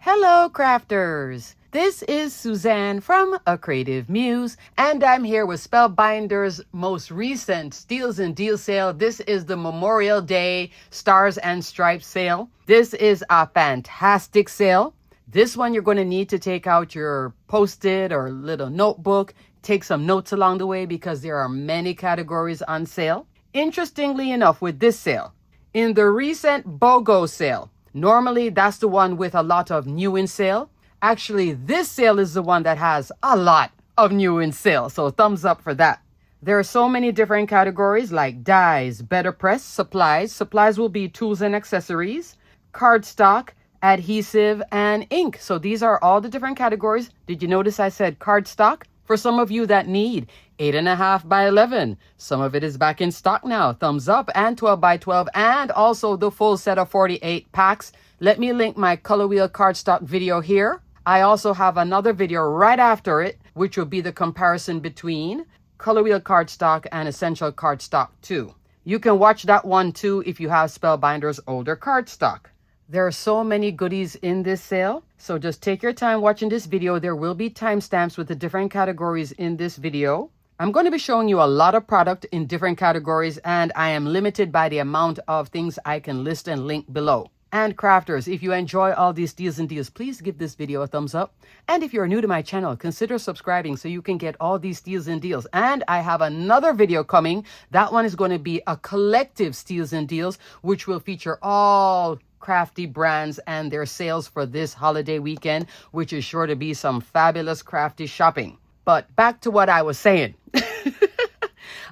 Hello, crafters! This is Suzanne from A Creative Muse, and I'm here with Spellbinders' most recent Steals and Deal sale. This is the Memorial Day Stars and Stripes sale. This is a fantastic sale. This one you're going to need to take out your Post-it or little notebook, take some notes along the way because there are many categories on sale. Interestingly enough, with this sale, in the recent BOGO sale, normally that's the one with a lot of new in sale. Actually, this sale is the one that has a lot of new in sale, so thumbs up for that. There are so many different categories like dyes, Betterpress, supplies. Supplies will be tools and accessories, cardstock, adhesive, and ink. So these are all the different categories. Did you notice I said cardstock? For some of you that need 8.5 by 11, some of it is back in stock now. Thumbs up. And 12 by 12, and also the full set of 48 packs. Let me link my color wheel cardstock video here. I also have another video right after it, which will be the comparison between color wheel cardstock and essential cardstock 2. You can watch that one too if you have Spellbinders' older cardstock. There are so many goodies in this sale, so just take your time watching this video. There will be timestamps with the different categories in this video. I'm going to be showing you a lot of product in different categories, and I am limited by the amount of things I can list and link below. And crafters, if you enjoy all these deals and deals, please give this video a thumbs up. And if you're new to my channel, consider subscribing so you can get all these deals and deals. And I have another video coming. That one is going to be a collective steals and deals, which will feature all crafty brands and their sales for this holiday weekend, which is sure to be some fabulous crafty shopping. But back to what I was saying.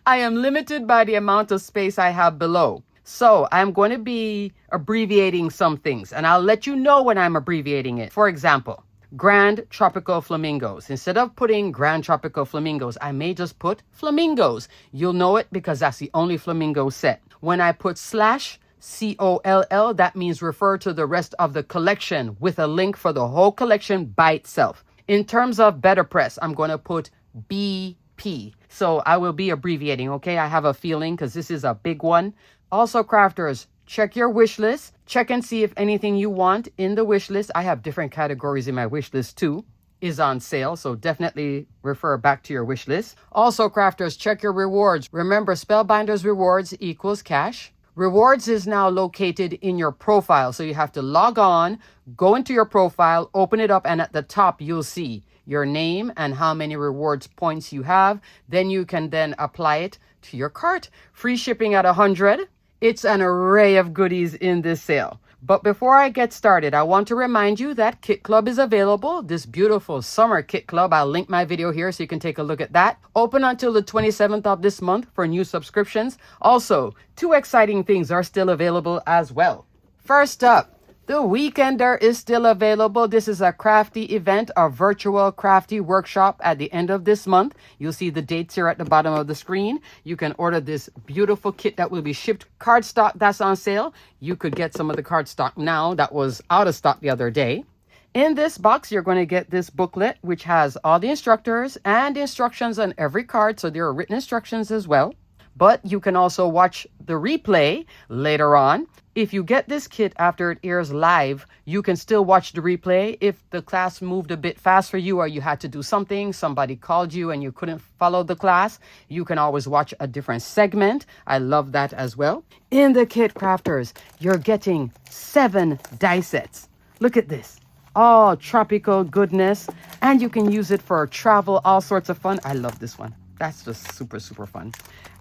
I am limited by the amount of space I have below. So I'm going to be abbreviating some things, and I'll let you know when I'm abbreviating it. For example, Grand Tropical Flamingos. Instead of putting Grand Tropical Flamingos, I may just put Flamingos. You'll know it because that's the only flamingo set. When I put /COLL, that means refer to the rest of the collection with a link for the whole collection by itself. In terms of Betterpress, I'm going to put BP. So I will be abbreviating, okay? I have a feeling because this is a big one. Also, crafters, check your wish list. Check and see if anything you want in the wish list. I have different categories in my wish list too. Is on sale, so definitely refer back to your wish list. Also, crafters, check your rewards. Remember, Spellbinders rewards equals cash. Rewards is now located in your profile, so you have to log on, go into your profile, open it up, and at the top you'll see your name and how many rewards points you have. Then you can then apply it to your cart. Free shipping at 100. It's an array of goodies in this sale. But before I get started, I want to remind you that Kit Club is available. This beautiful summer Kit Club. I'll link my video here so you can take a look at that. Open until the 27th of this month for new subscriptions. Also, 2 exciting things are still available as well. First up, the Weekender is still available. This is a crafty event, a virtual crafty workshop at the end of this month. You'll see the dates here at the bottom of the screen. You can order this beautiful kit that will be shipped. Cardstock that's on sale. You could get some of the cardstock now that was out of stock the other day. In this box, you're going to get this booklet, which has all the instructors and instructions on every card. So there are written instructions as well. But you can also watch the replay later on. If you get this kit after it airs live, you can still watch the replay. If the class moved a bit fast for you or you had to do something, somebody called you and you couldn't follow the class, you can always watch a different segment. I love that as well. In the kit, crafters, you're getting 7 die sets. Look at this. All tropical goodness. And you can use it for travel, all sorts of fun. I love this one. That's just super, super fun.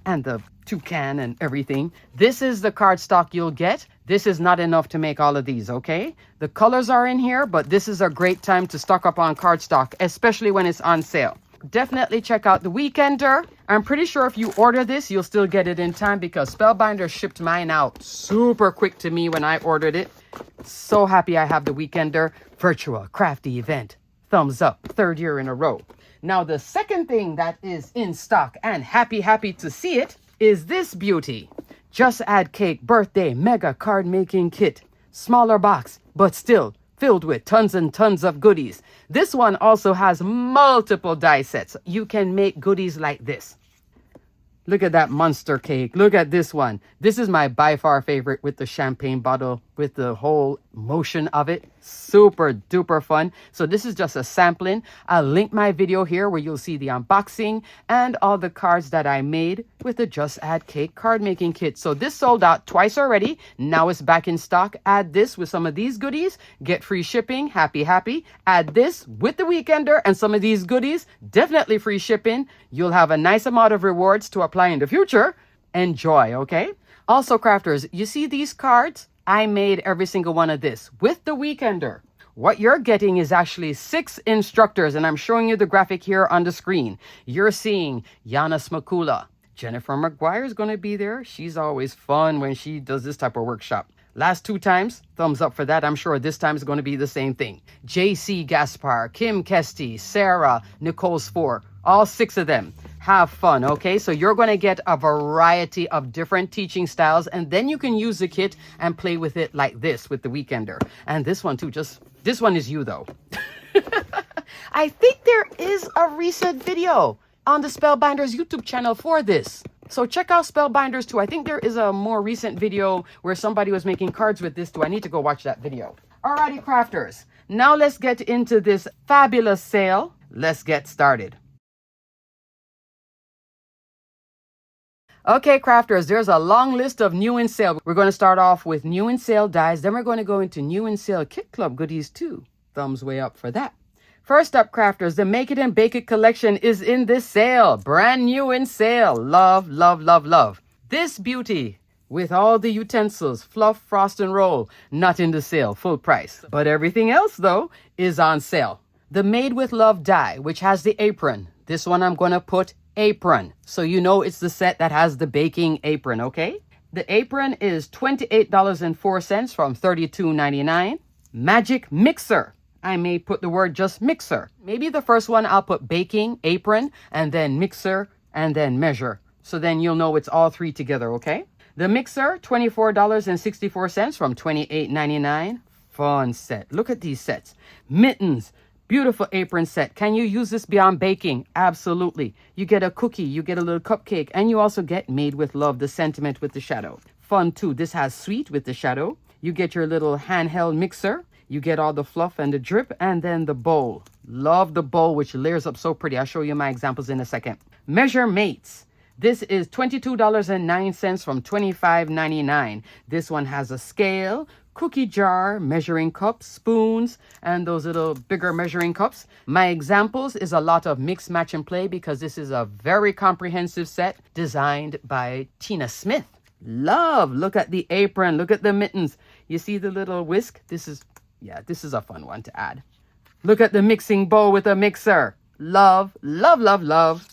And the toucan and everything. This is the cardstock you'll get. This is not enough to make all of these, okay? The colors are in here, but this is a great time to stock up on cardstock, especially when it's on sale. Definitely check out the Weekender. I'm pretty sure if you order this, you'll still get it in time because Spellbinders shipped mine out super quick to me when I ordered it. So happy I have the Weekender virtual crafty event. Thumbs up, 3rd year in a row. Now, the second thing that is in stock and happy to see it is this beauty. Just Add Cake Birthday Mega Card Making Kit. Smaller box, but still filled with tons and tons of goodies. This one also has multiple die sets. You can make goodies like this. Look at that monster cake. Look at this one. This is my by far favorite with the champagne bottle with the whole motion of it. Super duper fun. So this is just a sampling. I'll link my video here where you'll see the unboxing and all the cards that I made with the Just Add Cake card making kit. So this sold out twice already. Now it's back in stock. Add this with some of these goodies, get free shipping. Happy, happy. Add this with the Weekender and some of these goodies, definitely free shipping. You'll have a nice amount of rewards to apply in the future. Enjoy, okay? Also, crafters, you see these cards? I made every single one of this with the Weekender. What you're getting is actually 6 instructors, and I'm showing you the graphic here on the screen. You're seeing Yana Smakula. Jennifer McGuire is going to be there. She's always fun when she does this type of workshop. Last 2 times, thumbs up for that. I'm sure this time is going to be the same thing. JC Gaspar, Kim Kesty, Sarah, Nicole Spoor, all 6 of them. Have fun, okay? So you're going to get a variety of different teaching styles, and then you can use the kit and play with it like this with the Weekender. And this one too, this one is you though. I think there is a recent video on the Spellbinders YouTube channel for this. So check out Spellbinders too. I think there is a more recent video where somebody was making cards with this too. I need to go watch that video. Alrighty, crafters. Now let's get into this fabulous sale. Let's get started. Okay, crafters, there's a long list of new in sale. We're going to start off with new in sale dies. Then we're going to go into new in sale Kit Club goodies too. Thumbs way up for that. First up, crafters, the Make It and Bake It collection is in this sale. Brand new in sale. Love, love, love, love. This beauty with all the utensils, fluff, frost, and roll, not in the sale, full price. But everything else, though, is on sale. The Made with Love die, which has the apron. This one I'm going to put apron. So you know it's the set that has the baking apron, okay? The apron is $28.04 from $32.99. Magic Mixer. I may put the word just mixer. Maybe the first one I'll put baking, apron, and then mixer, and then measure. So then you'll know it's all 3 together, okay? The mixer, $24.64 from $28.99. Fun set. Look at these sets. Mittens. Beautiful apron set. Can you use this beyond baking? Absolutely. You get a cookie, you get a little cupcake, and you also get Made with Love, the sentiment with the shadow. Fun too. This has sweet with the shadow. You get your little handheld mixer. You get all the fluff and the drip, and then the bowl. Love the bowl, which layers up so pretty. I'll show you my examples in a second. Measure Mates. This is $22.09 from $25.99. This one has a scale, cookie jar, measuring cups, spoons, and those little bigger measuring cups. My examples is a lot of mix, match, and play because this is a very comprehensive set designed by Tina Smith. Love. Look at the apron. Look at the mittens. You see the little whisk? This is a fun one to add. Look at the mixing bowl with a mixer. Love, love, love, love.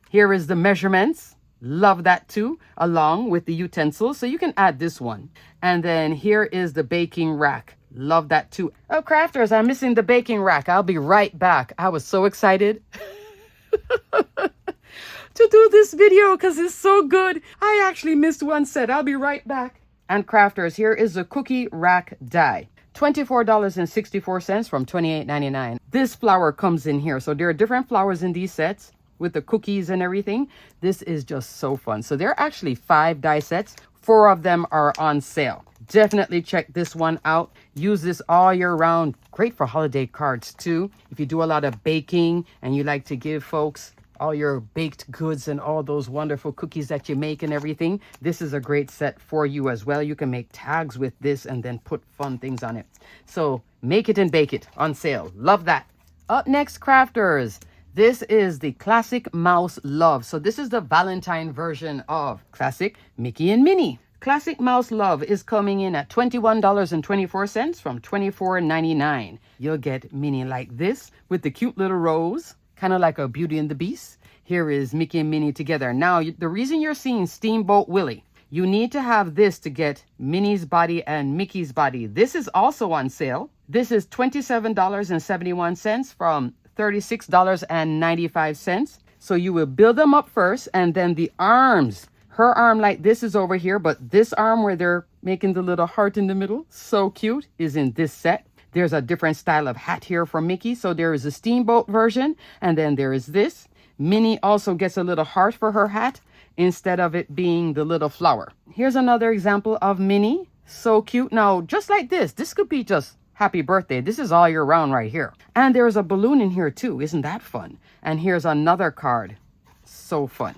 Here is the measurements. Love that too, along with the utensils. So you can add this one. And then here is the baking rack. Love that too. Oh, crafters, I'm missing the baking rack. I'll be right back. I was so excited to do this video because it's so good. I actually missed one set. I'll be right back. And crafters, here is the cookie rack die. $24.64 from $28.99. This flower comes in here. So there are different flowers in these sets with the cookies and everything. This is just so fun. So there are actually 5 die sets. 4 of them are on sale. Definitely check this one out. Use this all year round. Great for holiday cards too. If you do a lot of baking and you like to give folks all your baked goods and all those wonderful cookies that you make and everything, this is a great set for you as well. You can make tags with this and then put fun things on it. So Make It and Bake It on sale. Love that. Up next, crafters. This is the Classic Mouse Love. So this is the Valentine version of Classic Mickey and Minnie. Classic Mouse Love is coming in at $21.24 from $24.99. You'll get Minnie like this with the cute little rose, kind of like a Beauty and the Beast. Here is Mickey and Minnie together. Now, the reason you're seeing Steamboat Willie, you need to have this to get Minnie's body and Mickey's body. This is also on sale. This is $27.71 from $36.95. So you will build them up first, and then the arms. Her arm like this is over here, but this arm where they're making the little heart in the middle, so cute, is in this set. There's a different style of hat here for Mickey. So there is a steamboat version, and then there is this. Minnie also gets a little heart for her hat instead of it being the little flower. Here's another example of Minnie So cute. Now, just like this could be just happy birthday. This is all year round right here. And there's a balloon in here too. Isn't that fun? And here's another card. So fun.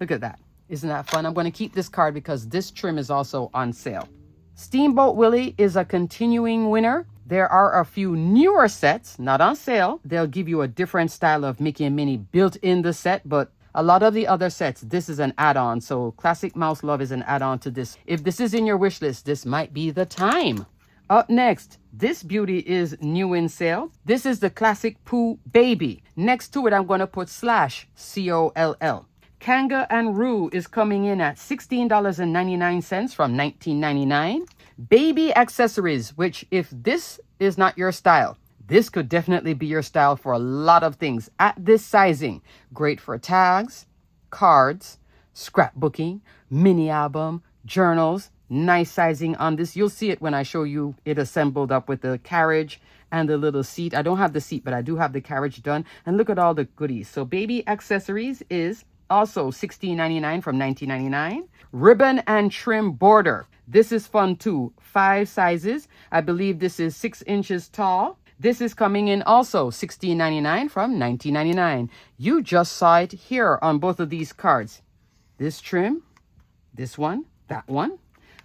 Look at that. Isn't that fun? I'm going to keep this card because this trim is also on sale. Steamboat Willie is a continuing winner. There are a few newer sets, not on sale. They'll give you a different style of Mickey and Minnie built in the set, but a lot of the other sets, this is an add-on. So Classic Mouse Love is an add-on to this. If this is in your wish list, this might be the time. Up next, this beauty is new in sale. This is the Classic Pooh Baby. Next to it, I'm going to put Slash, C-O-L-L. Kanga and Roo is coming in at $16.99 from $19.99. Baby accessories, which if this is not your style, this could definitely be your style for a lot of things at this sizing. Great for tags, cards, scrapbooking, mini album, journals. Nice sizing on this. You'll see it when I show you it assembled up with the carriage and the little seat. I don't have the seat, but I do have the carriage done. And look at all the goodies. So baby accessories is also $16.99 from $19.99. Ribbon and trim border. This is fun too. 5 sizes. I believe this is 6 inches tall. This is coming in also $16.99 from $19.99. You just saw it here on both of these cards. This trim, this one, that one.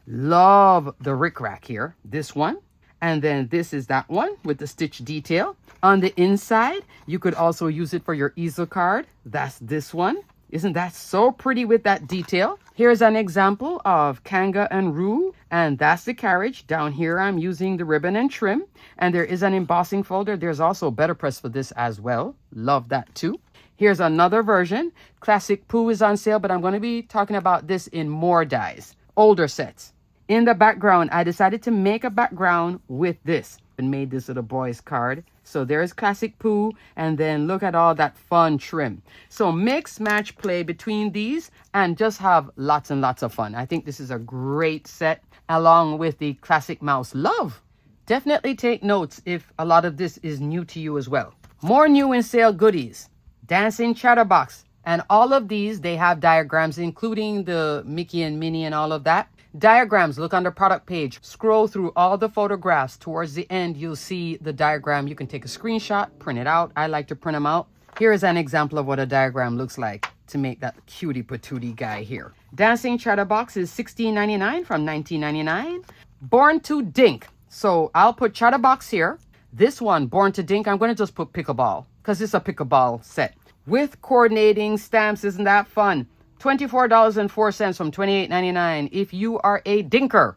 Love the rickrack here. This one. And then this is that one with the stitch detail. On the inside, you could also use it for your easel card. That's this one. Isn't that so pretty with that detail? Here's an example of Kanga and Roo, and that's the carriage. Down here, I'm using the ribbon and trim, and there is an embossing folder. There's also Betterpress for this as well. Love that too. Here's another version. Classic Pooh is on sale, but I'm going to be talking about this in more dies, older sets. In the background, I decided to make a background with this and made this little boy's card. So there's Classic Pooh, and then look at all that fun trim. So mix, match, play between these and just have lots and lots of fun. I think this is a great set along with the Classic Mouse Love. Definitely take notes if a lot of this is new to you as well. More new in sale goodies. Dancing Chatterbox. And all of these, they have diagrams, including the Mickey and Minnie and all of that. Diagrams, look on the product page. Scroll through all the photographs. Towards the end, you'll see the diagram. You can take a screenshot, print it out. I like to print them out. Here is an example of what a diagram looks like to make that cutie patootie guy here. Dancing Chatterbox is $16.99 from $19.99. Born to Dink. So I'll put Chatterbox here. This one, Born to Dink, I'm going to just put Pickleball because it's a pickleball set. With coordinating stamps, isn't that fun? $24.04 from $28.99 if you are a dinker.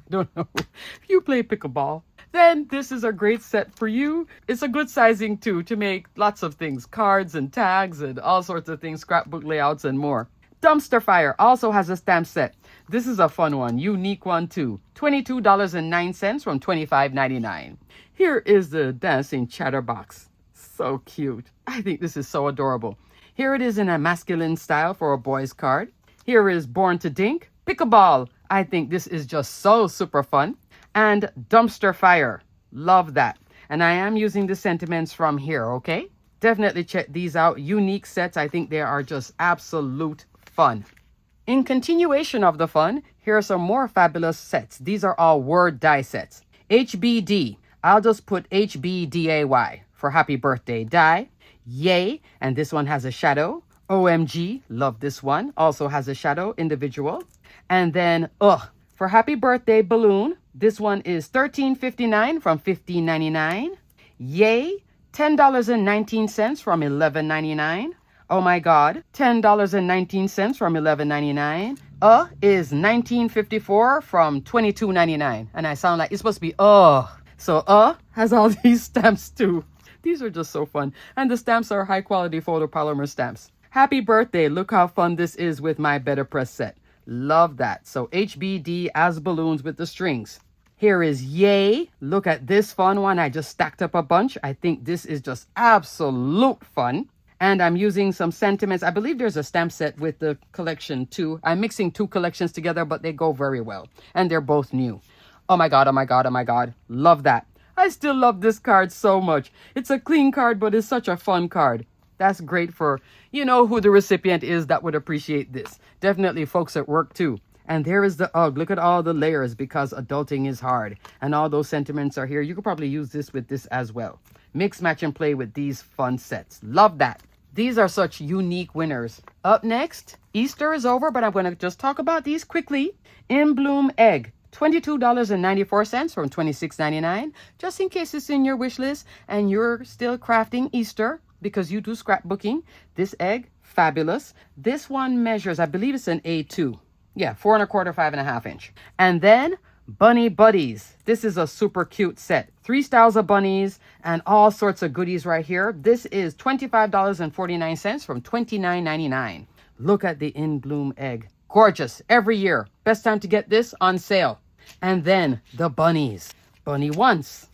Don't know. If you play pickleball, then this is a great set for you. It's a good sizing too to make lots of things, cards and tags and all sorts of things, scrapbook layouts and more. Dumpster Fire also has a stamp set. This is a fun one, unique one too. $22.09 from $25.99. Here is the Dancing Chatterbox. So cute. I think this is so adorable. Here it is in a masculine style for a boy's card. Here is Born to Dink. Pickleball. I think this is just so super fun. And Dumpster Fire. Love that. And I am using the sentiments from here, okay? Definitely check these out. Unique sets. I think they are just absolute fun. In continuation of the fun, here are some more fabulous sets. These are all word die sets. HBD. I'll just put HBDAY for Happy Birthday Die. Yay, and this one has a shadow. OMG, love this one. Also has a shadow, individual. And then, for Happy Birthday Balloon, this one is $13.59 from $15.99. Yay, $10.19 from $11.99. Oh my God, $10.19 from $11.99. Is $19.54 from $22.99. And I sound like it's supposed to be So has all these stamps too. These are just so fun. And the stamps are high quality photopolymer stamps. Happy birthday. Look how fun this is with my Betterpress set. Love that. So HBD as balloons with the strings. Here is Yay. Look at this fun one. I just stacked up a bunch. I think this is just absolute fun. And I'm using some sentiments. I believe there's a stamp set with the collection too. I'm mixing 2 collections together, but they go very well. And they're both new. Oh my God, oh my God, oh my God. Love that. I still love this card so much. It's a clean card, but it's such a fun card. That's great for, who the recipient is that would appreciate this. Definitely folks at work too. And there is the UGG. Look at all the layers because adulting is hard. And all those sentiments are here. You could probably use this with this as well. Mix, match, and play with these fun sets. Love that. These are such unique winners. Up next, Easter is over, but I'm going to just talk about these quickly. In Bloom Egg. $22.94 from $26.99. Just in case it's in your wish list and you're still crafting Easter because you do scrapbooking. This egg, fabulous. This one measures, I believe it's an A2. Yeah, 4 1/4, 5.5 inch. And then Bunny Buddies. This is a super cute set. 3 styles of bunnies and all sorts of goodies right here. This is $25.49 from $29.99. Look at the In Bloom Egg. Gorgeous. Every year. Best time to get this on sale. And then the bunnies. Bunny once.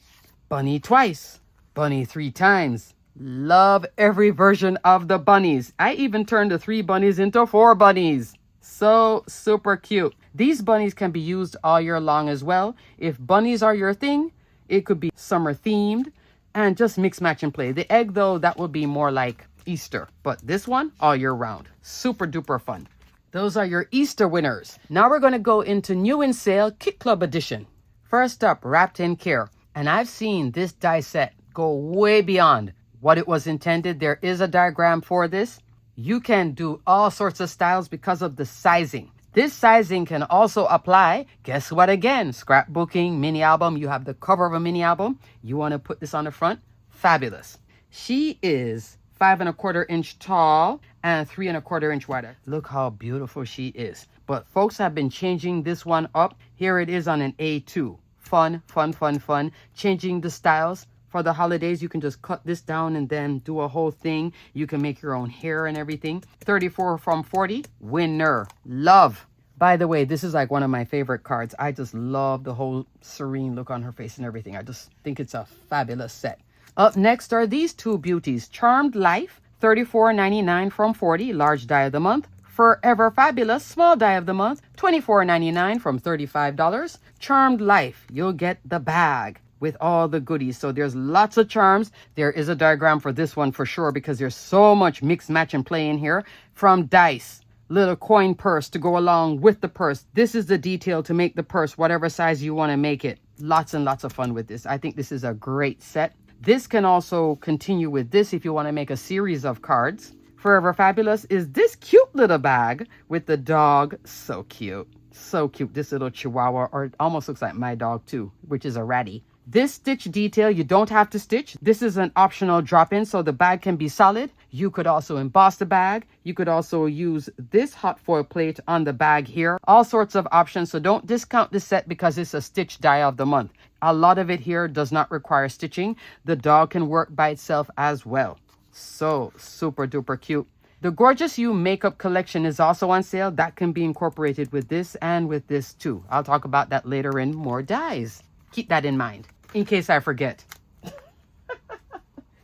Bunny twice. Bunny 3 times. Love every version of the bunnies. I even turned the 3 bunnies into 4 bunnies. So super cute. These bunnies can be used all year long as well. If bunnies are your thing, it could be summer themed and just mix, match, and play. The egg, though, that would be more like Easter. But this one, all year round. Super duper fun. Those are your Easter winners. Now we're going to go into new in sale Kit Club edition. First up, Wrapped in Care. And I've seen this die set go way beyond what it was intended. There is a diagram for this. You can do all sorts of styles because of the sizing. This sizing can also apply, guess what again? Scrapbooking, mini album. You have the cover of a mini album. You want to put this on the front? Fabulous. She is 5 1/4 inch tall and 3 1/4 inch wide. Look how beautiful she is. But folks have been changing this one up. Here it is on an A2. Fun, fun, fun, fun. Changing the styles. For the holidays, you can just cut this down and then do a whole thing. You can make your own hair and everything. 34 from 40. Winner. Love. By the way, this is like one of my favorite cards. I just love the whole serene look on her face and everything. I just think it's a fabulous set. Up next are these 2 beauties. Charmed Life, $34.99 from $40, large die of the month. Forever Fabulous, small die of the month, $24.99 from $35. Charmed Life, you'll get the bag with all the goodies. So there's lots of charms. There is a diagram for this one for sure because there's so much mix, match, and play in here. From dice, little coin purse to go along with the purse. This is the detail to make the purse whatever size you want to make it. Lots and lots of fun with this. I think this is a great set. This can also continue with this if you want to make a series of cards. Forever Fabulous is this cute little bag with the dog. So cute. So cute. This little chihuahua, or it almost looks like my dog too, which is a ratty. This stitch detail, you don't have to stitch. This is an optional drop-in, so the bag can be solid. You could also emboss the bag. You could also use this hot foil plate on the bag here. All sorts of options, so don't discount this set because it's a stitch die of the month. A lot of it here does not require stitching. The dog can work by itself as well. So super duper cute. The Gorgeous You makeup collection is also on sale. That can be incorporated with this and with this too. I'll talk about that later in more dies. Keep that in mind in case I forget.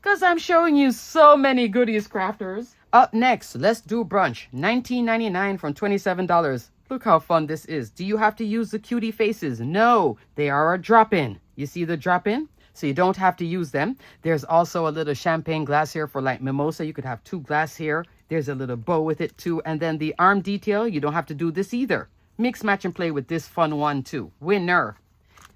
Because I'm showing you so many goodies, crafters. Up next, Let's Do Brunch. $19.99 from $27. Look how fun this is. Do you have to use the cutie faces? No, they are a drop-in. You see the drop-in? So you don't have to use them. There's also a little champagne glass here for like mimosa. You could have 2 glass here. There's a little bow with it too. And then the arm detail, you don't have to do this either. Mix, match, and play with this fun one too. Winner.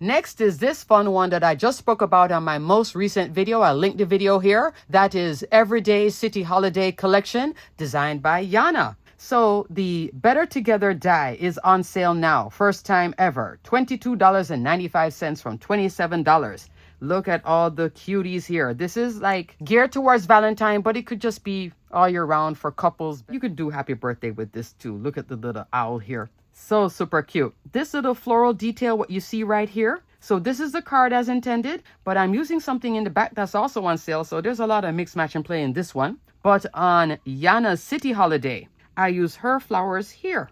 Next is this fun one that I just spoke about on my most recent video. I'll link the video here. That is Everyday City Holiday Collection designed by Yana. So the Better Together die is on sale now. First time ever. $22.95 from $27. Look at all the cuties here. This is like geared towards Valentine, but it could just be all year round for couples. You could do happy birthday with this too. Look at the little owl here. So super cute. This little floral detail, what you see right here. So this is the card as intended, but I'm using something in the back that's also on sale. So there's a lot of mix, match, and play in this one. But on Yana's City Holiday, I use her flowers here.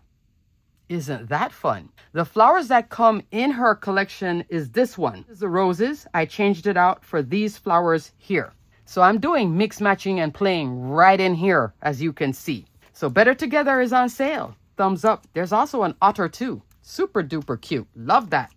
Isn't that fun? The flowers that come in her collection is this one. This is the roses. I changed it out for these flowers here. So I'm doing mix, matching, and playing right in here, as you can see. So Better Together is on sale. Thumbs up. There's also an otter too. Super duper cute. Love that.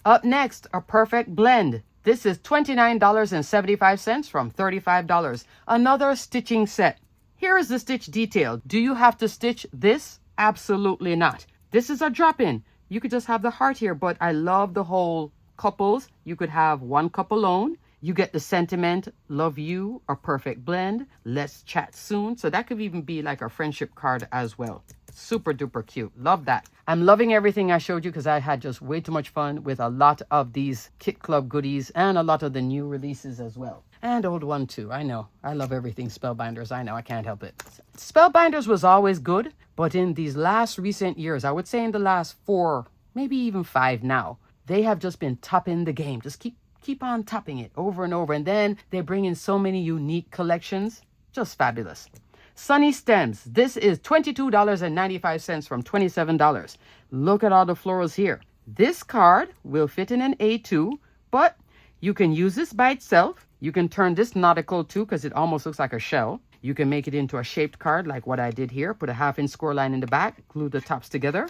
Up next, a perfect blend. This is $29.75 from $35. Another stitching set. Here is the stitch detail. Do you have to stitch this? Absolutely not. This is a drop-in. You could just have the heart here, but I love the whole couples. You could have one cup alone. You get the sentiment, love you, a perfect blend, let's chat soon. So that could even be like a friendship card as well. Super duper cute. Love that. I'm loving everything I showed you because I had just way too much fun with a lot of these Kit Club goodies and a lot of the new releases as well. And old one too. I know. I love everything Spellbinders. I know. I can't help it. Spellbinders was always good, but in these last recent years, I would say in the last 4, maybe even 5 now, they have just been topping the game. Just keep on topping it over and over. And then they bring in so many unique collections. Just fabulous. Sunny Stems. This is $22.95 from $27. Look at all the florals here. This card will fit in an A2, but you can use this by itself. You can turn this nautical too because it almost looks like a shell. You can make it into a shaped card like what I did here. Put a 1/2-inch score line in the back, glue the tops together,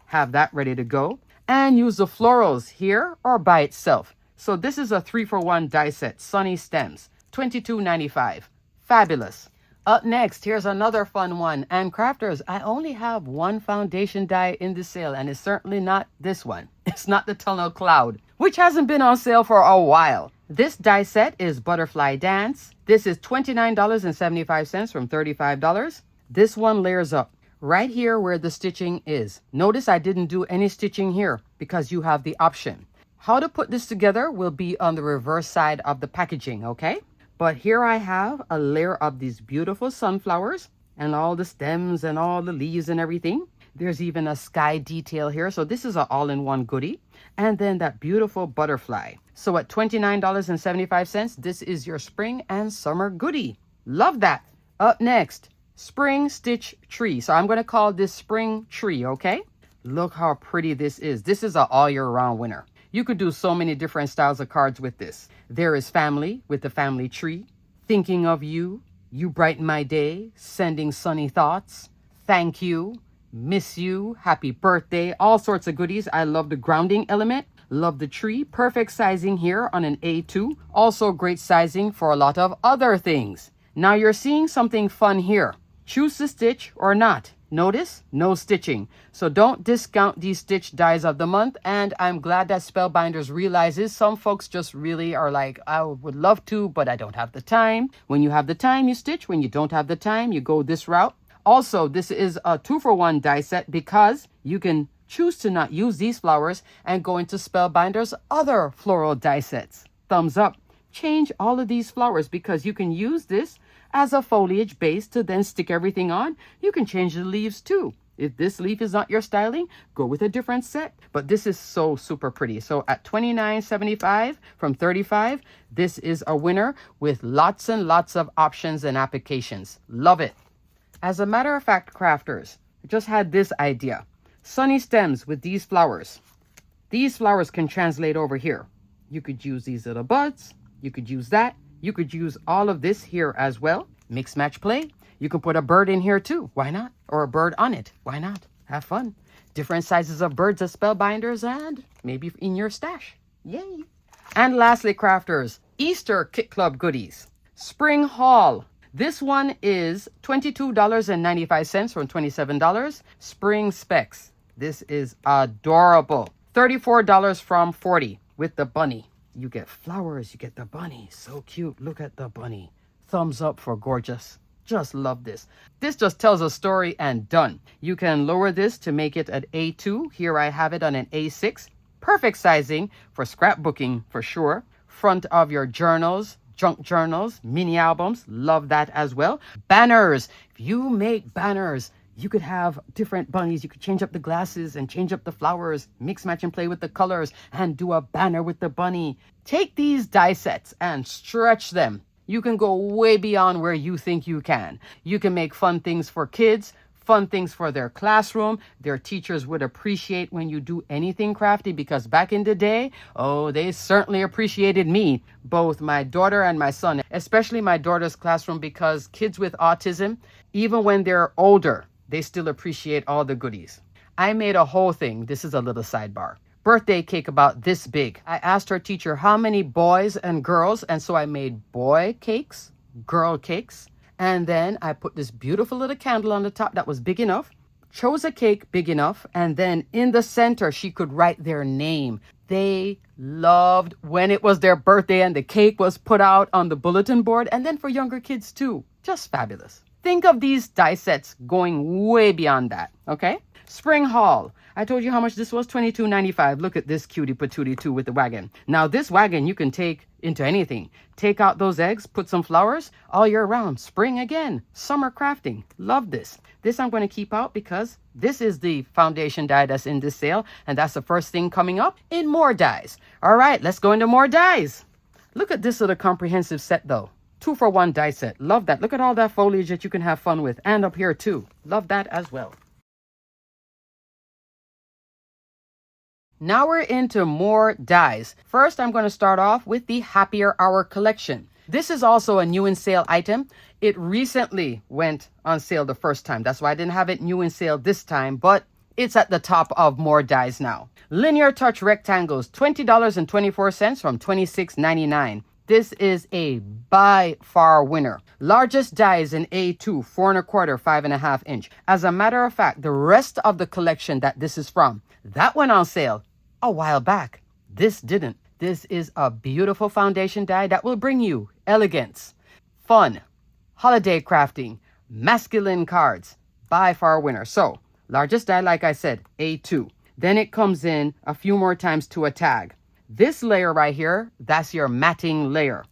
have that ready to go, and use the florals here or by itself. So this is a 3-for-1 die set, Sunny Stems, $22.95. Fabulous. Up next, here's another fun one. And crafters, I only have one foundation die in the sale, and it's certainly not this one. It's not the Tunnel Cloud, which hasn't been on sale for a while. This die set is Butterfly Dance. This is $29.75 from $35. This one layers up right here where the stitching is. Notice I didn't do any stitching here because you have the option. How to put this together will be on the reverse side of the packaging, okay? But here I have a layer of these beautiful sunflowers and all the stems and all the leaves and everything. There's even a sky detail here. So this is an all-in-one goodie. And then that beautiful butterfly. So at $29.75, this is your spring and summer goodie. Love that. Up next, Spring Stitch Tree. So I'm going to call this Spring Tree, okay? Look how pretty this is. This is an all-year-round winner. You could do so many different styles of cards with this. There is family with the family tree, thinking of you, you brighten my day, sending sunny thoughts, thank you, miss you, happy birthday, all sorts of goodies. I love the grounding element, love the tree, perfect sizing here on an A2. Also great sizing for a lot of other things. Now you're seeing something fun here. Choose to stitch or not. Notice, no stitching. So don't discount these stitch dies of the month. And I'm glad that Spellbinders realizes some folks just really are like, I would love to, but I don't have the time. When you have the time, you stitch. When you don't have the time, you go this route. Also, this is a 2-for-1 die set because you can choose to not use these flowers and go into Spellbinders' other floral die sets. Thumbs up. Change all of these flowers because you can use this as a foliage base to then stick everything on. You can change the leaves too. If this leaf is not your styling, go with a different set. But this is so super pretty. So at $29.75 from $35, this is a winner with lots and lots of options and applications. Love it. As a matter of fact, crafters, I just had this idea. Sunny stems with these flowers. These flowers can translate over here. You could use these little buds. You could use that. You could use all of this here as well. Mix, match, play. You can put a bird in here too. Why not? Or a bird on it. Why not? Have fun. Different sizes of birds as Spellbinders and maybe in your stash. Yay. And lastly, crafters, Easter Kit Club goodies. Spring Haul. This one is $22.95 from $27. Spring Specs. This is adorable. $34 from $40 with the bunny. You get flowers, you get the bunny. So cute. Look at the bunny. Thumbs up for gorgeous. Just love this. This just tells a story and done. You can lower this to make it an A2. Here I have it on an A6. Perfect sizing for scrapbooking for sure. Front of your journals, junk journals, mini albums. Love that as well. Banners. If you make banners, you could have different bunnies. You could change up the glasses and change up the flowers, mix, match, and play with the colors, and do a banner with the bunny. Take these die sets and stretch them. You can go way beyond where you think you can. You can make fun things for kids, fun things for their classroom. Their teachers would appreciate when you do anything crafty because back in the day, oh, they certainly appreciated me, both my daughter and my son, especially my daughter's classroom because kids with autism, even when they're older, they still appreciate all the goodies. I made a whole thing. This is a little sidebar. Birthday cake about this big. I asked her teacher how many boys and girls, and so I made boy cakes, girl cakes, and then I put this beautiful little candle on the top that was big enough, chose a cake big enough, and then in the center, she could write their name. They loved when it was their birthday and the cake was put out on the bulletin board, and then for younger kids too. Just fabulous. Think of these die sets going way beyond that, okay? Spring Haul. I told you how much this was, $22.95. Look at this cutie patootie too with the wagon. Now this wagon you can take into anything. Take out those eggs, put some flowers all year round. Spring again, summer crafting. Love this. This I'm going to keep out because this is the foundation die that's in this sale, and that's the first thing coming up in more dies. All right, let's go into more dies. Look at this little comprehensive set though. 2-for-1 die set. Love that. Look at all that foliage that you can have fun with. And up here too. Love that as well. Now we're into more dies. First, I'm going to start off with the Happier Hour collection. This is also a new in sale item. It recently went on sale the first time. That's why I didn't have it new in sale this time, but it's at the top of more dies now. Linear Touch Rectangles, $20.24 from $26.99. This is a by far winner. Largest dies in A2, 4 1/4, 5.5 inch. As a matter of fact, the rest of the collection that this is from, that went on sale a while back. This didn't. This is a beautiful foundation die that will bring you elegance, fun, holiday crafting, masculine cards. By far winner. So, largest die, like I said, A2. Then it comes in a few more times to a tag. This layer right here, that's your matting layer.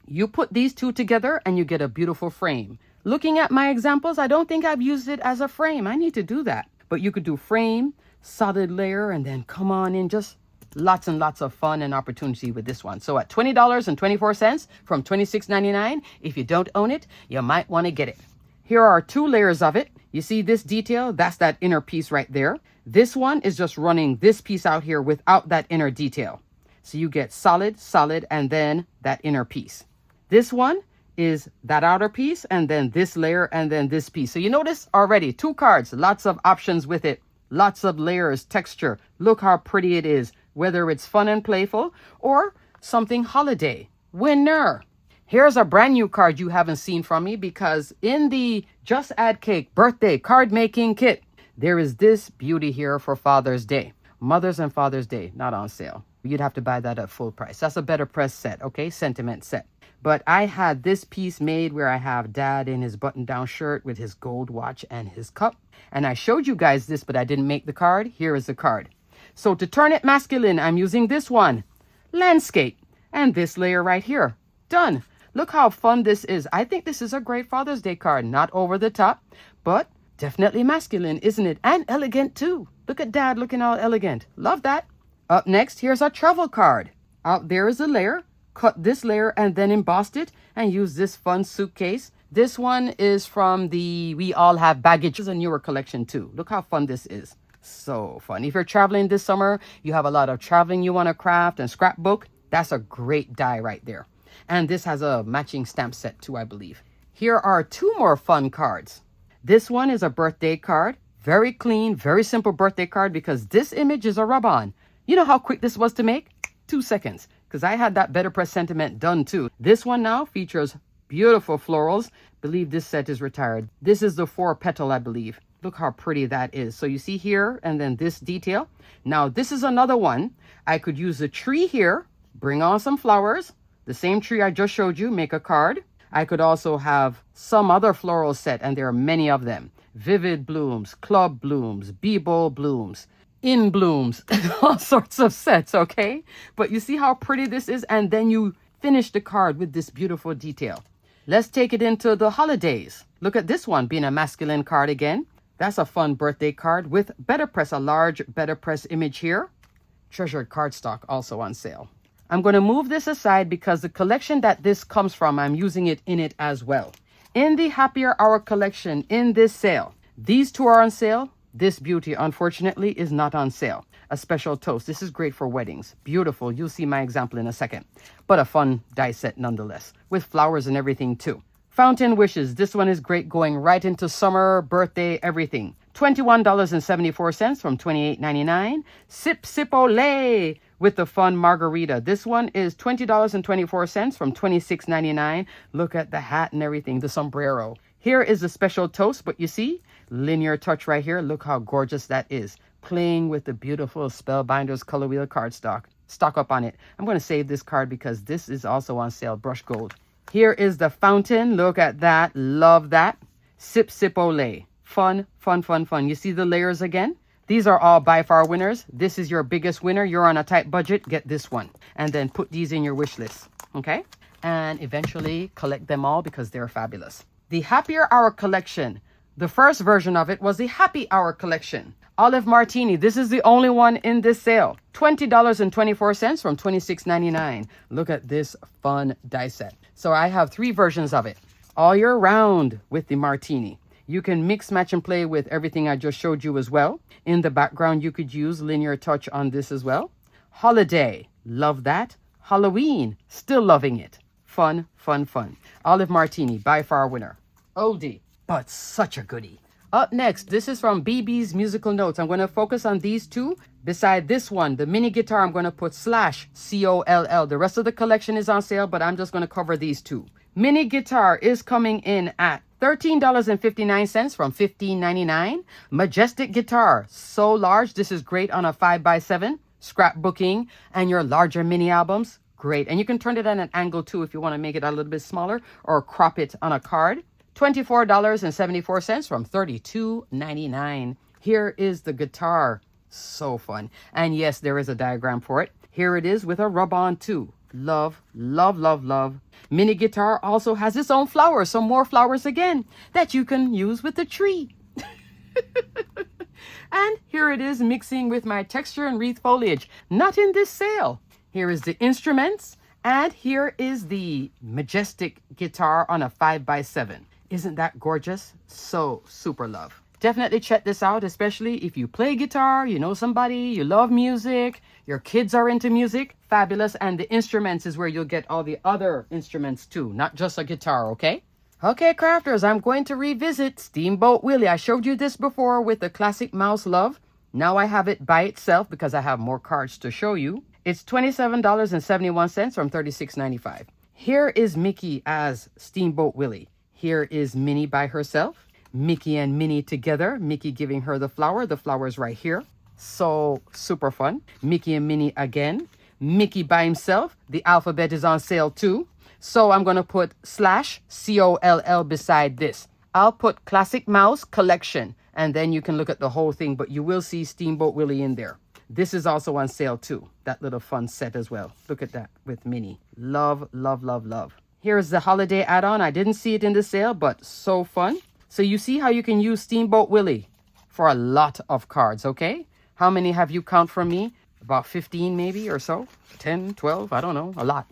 You put these two together and you get a beautiful frame. Looking at my examples, I don't think I've used it as a frame. I need to do that. But you could do frame, solid layer, and then come on in. Just lots and lots of fun and opportunity with this one. So at $20.24 from $26.99, if you don't own it, you might want to get it. Here are 2 layers of it. You see this detail? That's that inner piece right there. This one is just running this piece out here without that inner detail. So you get solid, solid, and then that inner piece. This one is that outer piece, and then this layer, and then this piece. So you notice already 2 cards, lots of options with it, lots of layers, texture. Look how pretty it is, whether it's fun and playful or something holiday. Winner. Here's a brand new card you haven't seen from me, because in the Just Add Cake birthday card making kit, there is this beauty here for Father's Day. Mother's and Father's Day, not on sale. You'd have to buy that at full price. That's a Betterpress set, okay? Sentiment set. But I had this piece made where I have Dad in his button-down shirt with his gold watch and his cup. And I showed you guys this, but I didn't make the card. Here is the card. So to turn it masculine, I'm using this one, Landscape, and this layer right here. Done. Look how fun this is. I think this is a great Father's Day card. Not over the top, but definitely masculine, isn't it? And elegant too. Look at Dad looking all elegant. Love that. Up next, here's our travel card. Out there is a layer. Cut this layer and then embossed it and use this fun suitcase. This one is from the We All Have Baggage. It's a newer collection too. Look how fun this is. So fun. If you're traveling this summer, you have a lot of traveling you want to craft and scrapbook, that's a great die right there. And this has a matching stamp set too, I believe. Here are 2 more fun cards. This one is a birthday card. Very clean, very simple birthday card because this image is a rub-on. You know how quick this was to make? 2 seconds. Because I had that Betterpress sentiment done too. This one now features beautiful florals. Believe this set is retired. This is the 4 petal, I believe. Look how pretty that is. So you see here and then this detail. Now this is another one. I could use a tree here, bring on some flowers. The same tree I just showed you, make a card. I could also have some other floral set, and there are many of them. Vivid blooms, club blooms, bee-bowl blooms, in blooms, all sorts of sets, okay? But you see how pretty this is? And then you finish the card with this beautiful detail. Let's take it into the holidays. Look at this one being a masculine card again. That's a fun birthday card with Betterpress, a large Betterpress image here. Treasured cardstock also on sale. I'm going to move this aside because the collection that this comes from, I'm using it in it as well. In the Happier Hour collection in this sale, these 2 are on sale. This beauty, unfortunately, is not on sale. A special toast. This is great for weddings. Beautiful. You'll see my example in a second. But a fun die set nonetheless, with flowers and everything too. Fountain Wishes. This one is great going right into summer, birthday, everything. $21.74 from $28.99. Sip Olé with the fun margarita. This one is $20.24 from $26.99. Look at the hat and everything, the sombrero. Here is the special toast, but you see, Linear touch right here. Look how gorgeous that is. Playing with the beautiful Spellbinders color wheel cardstock. Stock up on it. I'm going to save this card because this is also on sale. Brush gold. Here is the fountain. Look at that. Love that. Sip, sip, olay. Fun, fun, fun, fun. You see the layers again? These are all by far winners. This is your biggest winner. You're on a tight budget. Get this one. And then put these in your wish list. Okay? And eventually collect them all because they're fabulous. The Happier Hour collection. The first version of it was the Happy Hour collection. Olive Martini. This is the only one in this sale. $20.24 from $26.99. Look at this fun die set. So I have 3 versions of it. All year round with the Martini. You can mix, match, and play with everything I just showed you as well. In the background, you could use linear touch on this as well. Holiday. Love that. Halloween. Still loving it. Fun, fun, fun. Olive Martini. By far winner. Oldie, but such a goodie. Up next, this is from BB's Musical Notes. I'm going to focus on these 2. Beside this one, the mini guitar, I'm going to put /COLL. The rest of the collection is on sale, but I'm just going to cover these 2. Mini guitar is coming in at $13.59 from $15.99. Majestic guitar, so large. This is great on a 5x7, scrapbooking, and your larger mini albums. Great. And you can turn it at an angle too if you want to make it a little bit smaller or crop it on a card. $24.74 from $32.99. Here is the guitar. So fun. And yes, there is a diagram for it. Here it is with a rub-on too. Love, love, love, love. Mini guitar also has its own flowers. Some more flowers again that you can use with the tree. And here it is mixing with my texture and wreath foliage. Not in this sale. Here is the instruments. And here is the majestic guitar on a 5x7. Isn't that gorgeous? So super love. Definitely check this out, especially if you play guitar, you know somebody, you love music, your kids are into music. Fabulous. And the instruments is where you'll get all the other instruments too, not just a guitar, okay? Okay, crafters, I'm going to revisit Steamboat Willie. I showed you this before with the classic mouse love. Now I have it by itself because I have more cards to show you. It's $27.71 from $36.95. Here is Mickey as Steamboat Willie. Here is Minnie by herself. Mickey and Minnie together. Mickey giving her the flower. The flower is right here. So super fun. Mickey and Minnie again. Mickey by himself. The alphabet is on sale too. So I'm going to put /COLL beside this. I'll put Classic Mouse Collection. And then you can look at the whole thing. But you will see Steamboat Willie in there. This is also on sale too. That little fun set as well. Look at that with Minnie. Love, love, love, love. Here's the holiday add-on. I didn't see it in the sale, but so fun. So you see how you can use Steamboat Willie for a lot of cards, okay? How many have you count from me? About 15 maybe or so? 10, 12, I don't know. A lot.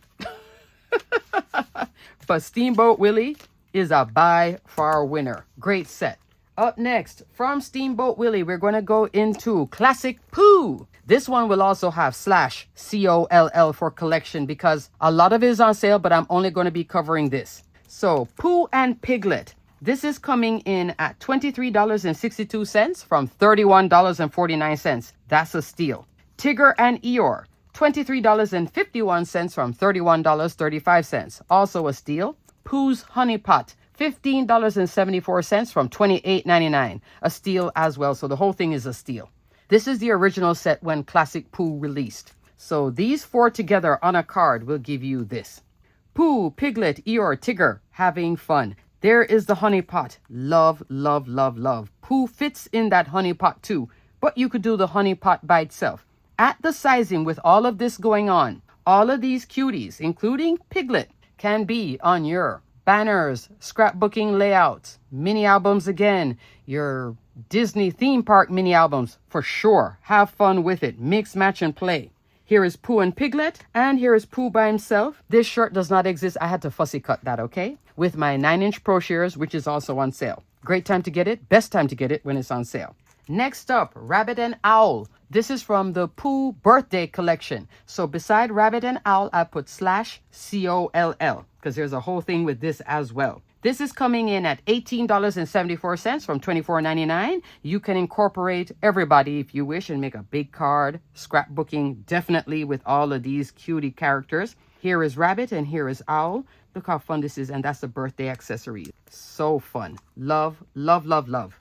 But Steamboat Willie is a by far winner. Great set. Up next, from Steamboat Willie, we're going to go into Classic Pooh. This one will also have /COLL for collection because a lot of it is on sale, but I'm only going to be covering this. So, Pooh and Piglet. This is coming in at $23.62 from $31.49. That's a steal. Tigger and Eeyore. $23.51 from $31.35. Also a steal. Pooh's Honey Pot. $15.74 from $28.99. A steal as well. So the whole thing is a steal. This is the original set when Classic Pooh released. So these 4 together on a card will give you this. Pooh, Piglet, Eeyore, Tigger, having fun. There is the honey pot. Love, love, love, love. Pooh fits in that honey pot too. But you could do the honey pot by itself. At the sizing with all of this going on, all of these cuties, including Piglet, can be on your banners, scrapbooking layouts, mini albums again, your Disney theme park mini albums, for sure. Have fun with it. Mix, match, and play. Here is Pooh and Piglet, and here is Pooh by himself. This shirt does not exist. I had to fussy cut that, okay? With my 9-inch Pro Shears, which is also on sale. Great time to get it. Best time to get it when it's on sale. Next up, Rabbit and Owl. This is from the Pooh Birthday Collection. So beside Rabbit and Owl, I put /COLL because there's a whole thing with this as well. This is coming in at $18.74 from $24.99. You can incorporate everybody if you wish and make a big card. Scrapbooking definitely with all of these cutie characters. Here is Rabbit and here is Owl. Look how fun this is, and that's the birthday accessory. So fun. Love, love, love, love.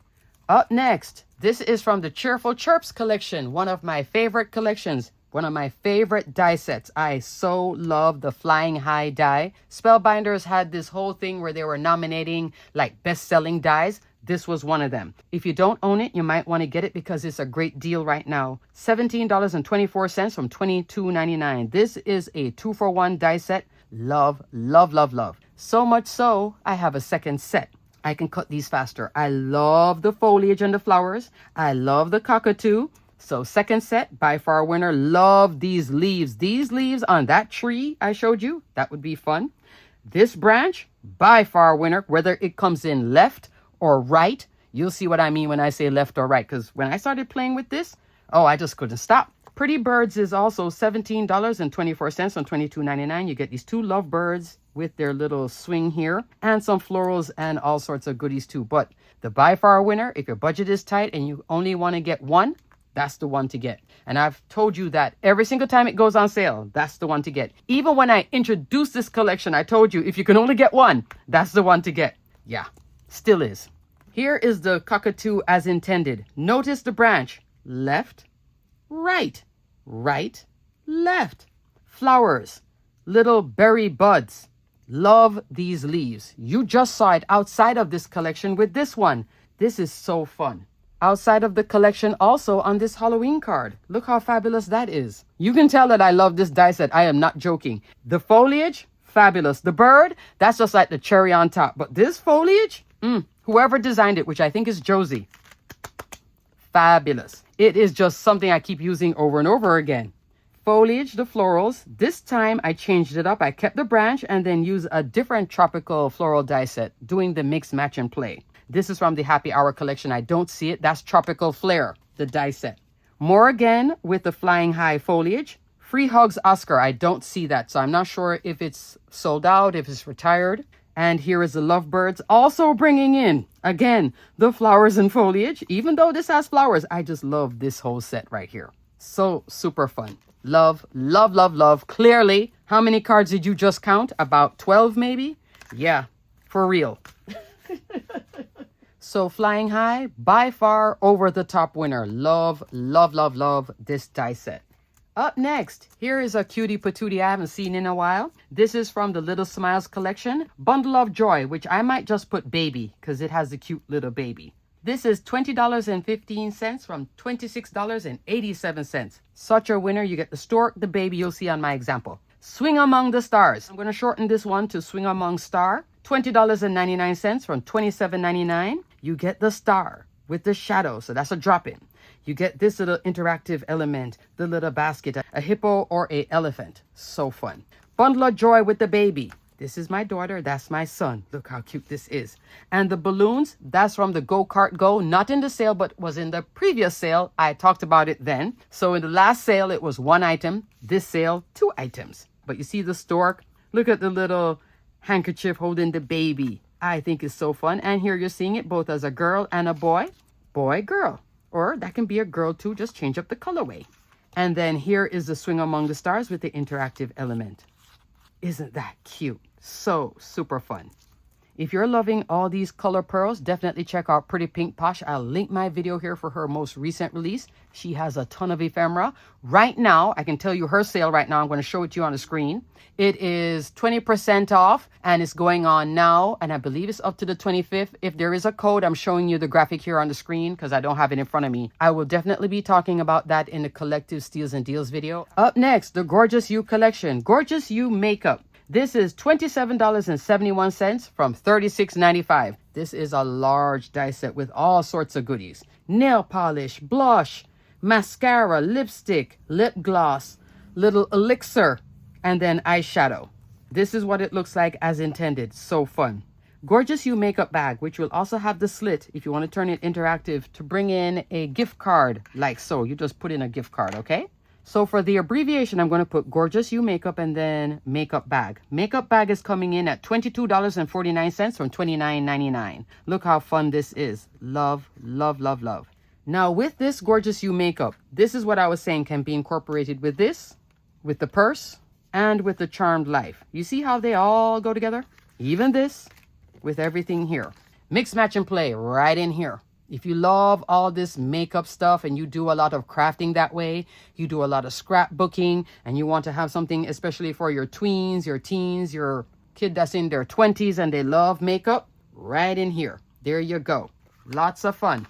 Up next, this is from the Cheerful Chirps collection, one of my favorite collections. One of my favorite die sets. I so love the Flying High die. Spellbinders had this whole thing where they were nominating like best-selling dies. This was one of them. If you don't own it, you might want to get it because it's a great deal right now. $17.24 from $22.99. This is a 2-for-1 die set. Love, love, love, love. So much so, I have a second set. I can cut these faster. I love the foliage and the flowers. I love the cockatoo. So second set, by far winner. Love these leaves. These leaves on that tree I showed you, that would be fun. This branch, by far winner, whether it comes in left or right. You'll see what I mean when I say left or right, because when I started playing with this, oh, I just couldn't stop. Pretty Birds is also $17.24 on $22.99. You get these two lovebirds with their little swing here and some florals and all sorts of goodies too. But the by far winner, if your budget is tight and you only want to get one, that's the one to get. And I've told you that every single time it goes on sale, that's the one to get. Even when I introduced this collection, I told you if you can only get one, that's the one to get. Yeah, still is. Here is the cockatoo as intended. Notice the branch. Left, right, right, left. Flowers, little berry buds. Love these leaves. You just saw it outside of this collection with this one. This is so fun. Outside of the collection also on this Halloween card. Look how fabulous that is. You can tell that I love this die set. I am not joking. The foliage, fabulous. The bird, that's just like the cherry on top. But this foliage, whoever designed it, which I think is Josie, fabulous. It is just something I keep using over and over again. Foliage, the florals. This time I changed it up. I kept the branch and then used a different tropical floral die set, doing the mix, match, and play. This is from the Happy Hour collection. I don't see it. That's Tropical Flare, the die set. More again with the Flying High foliage. Free Hugs Oscar. I don't see that, so I'm not sure if it's sold out, if it's retired. And here is the Lovebirds also bringing in, again, the flowers and foliage. Even though this has flowers, I just love this whole set right here. So super fun. Love, love, love, love. Clearly, how many cards did you just count? About 12 maybe? Yeah, for real. So Flying High, by far over the top winner. Love, love, love, love this die set. Up next, here is a cutie patootie I haven't seen in a while. This is from the Little Smiles collection. Bundle of Joy, which I might just put baby because it has a cute little baby. This is $20.15 from $26.87. Such a winner. You get the stork, the baby you'll see on my example. Swing Among the Stars. I'm going to shorten this one to Swing Among Star. $20.99 from $27.99. You get the star with the shadow, so that's a drop-in. You get this little interactive element, the little basket, a hippo or a elephant. So fun. Bundle of Joy with the baby. This is my daughter, that's my son. Look how cute this is. And the balloons, that's from the Go Kart Go, not in the sale, but was in the previous sale. I talked about it then. So in the last sale, it was 1 item. This sale, 2 items. But you see the stork? Look at the little handkerchief holding the baby. I think it's so fun. And here you're seeing it both as a girl and a boy. Boy, girl. Or that can be a girl too, just change up the colorway. And then here is the Swing Among the Stars with the interactive element. Isn't that cute? So super fun. If you're loving all these color pearls, definitely check out Pretty Pink Posh. I'll link my video here for her most recent release. She has a ton of ephemera. Right now, I can tell you her sale right now. I'm going to show it to you on the screen. It is 20% off and it's going on now. And I believe it's up to the 25th. If there is a code, I'm showing you the graphic here on the screen because I don't have it in front of me. I will definitely be talking about that in the Collective Steals and Deals video. Up next, the Gorgeous You collection. Gorgeous You makeup. This is $27.71 from $36.95. This is a large die set with all sorts of goodies. Nail polish, blush, mascara, lipstick, lip gloss, little elixir, and then eyeshadow. This is what it looks like as intended. So fun. Gorgeous You makeup bag, which will also have the slit if you want to turn it interactive to bring in a gift card like so. You just put in a gift card, okay? So for the abbreviation, I'm going to put Gorgeous You makeup and then makeup bag. Makeup bag is coming in at $22.49 from $29.99. Look how fun this is. Love, love, love, love. Now with this Gorgeous You makeup, this is what I was saying can be incorporated with this, with the purse, and with the Charmed Life. You see how they all go together? Even this with everything here. Mix, match, and play right in here. If you love all this makeup stuff and you do a lot of crafting that way, you do a lot of scrapbooking, and you want to have something especially for your tweens, your teens, your kid that's in their 20s and they love makeup, right in here. There you go. Lots of fun.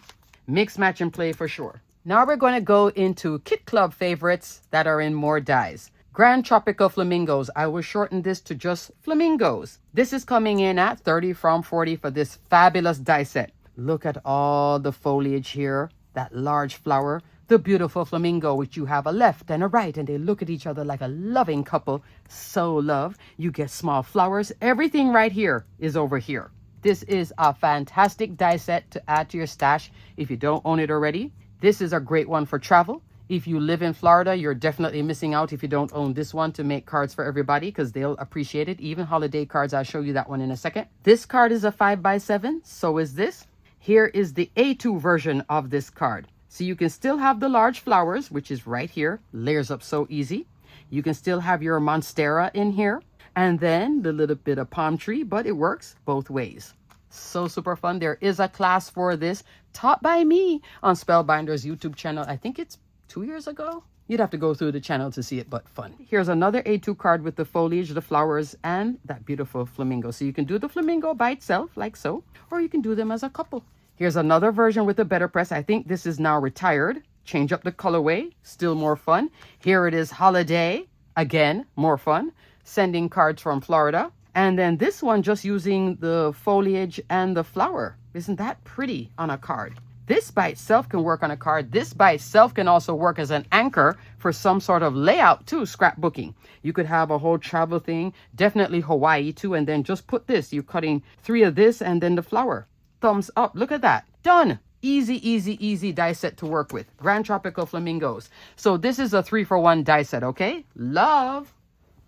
Mix, match, and play for sure. Now we're going to go into Kit Club favorites that are in more dyes. Grand Tropical Flamingos. I will shorten this to just Flamingos. This is coming in at 30 from 40 for this fabulous die set. Look at all the foliage here, that large flower, the beautiful flamingo, which you have a left and a right, and they look at each other like a loving couple. So love. You get small flowers. Everything right here is over here. This is a fantastic die set to add to your stash if you don't own it already. This is a great one for travel. If you live in Florida, you're definitely missing out if you don't own this one to make cards for everybody because they'll appreciate it. Even holiday cards, I'll show you that one in a second. This card is a 5x7, so is this. Here is the A2 version of this card. So you can still have the large flowers, which is right here. Layers up so easy. You can still have your monstera in here. And then the little bit of palm tree, but it works both ways. So super fun. There is a class for this taught by me on Spellbinders YouTube channel. I think it's 2 years ago. You'd have to go through the channel to see it, but fun. Here's another A2 card with the foliage, the flowers, and that beautiful flamingo. So you can do the flamingo by itself, like so, or you can do them as a couple. Here's another version with the Betterpress. I think this is now retired. Change up the colorway, still more fun. Here it is, holiday. Again, more fun. Sending cards from Florida. And then this one just using the foliage and the flower. Isn't that pretty on a card? This by itself can work on a card. This by itself can also work as an anchor for some sort of layout too, scrapbooking. You could have a whole travel thing, definitely Hawaii too, and then just put this. You're cutting 3 of this and then the flower. Thumbs up. Look at that. Done. Easy, easy, easy die set to work with. Grand Tropical Flamingos. So this is a 3-for-1 die set, okay? Love.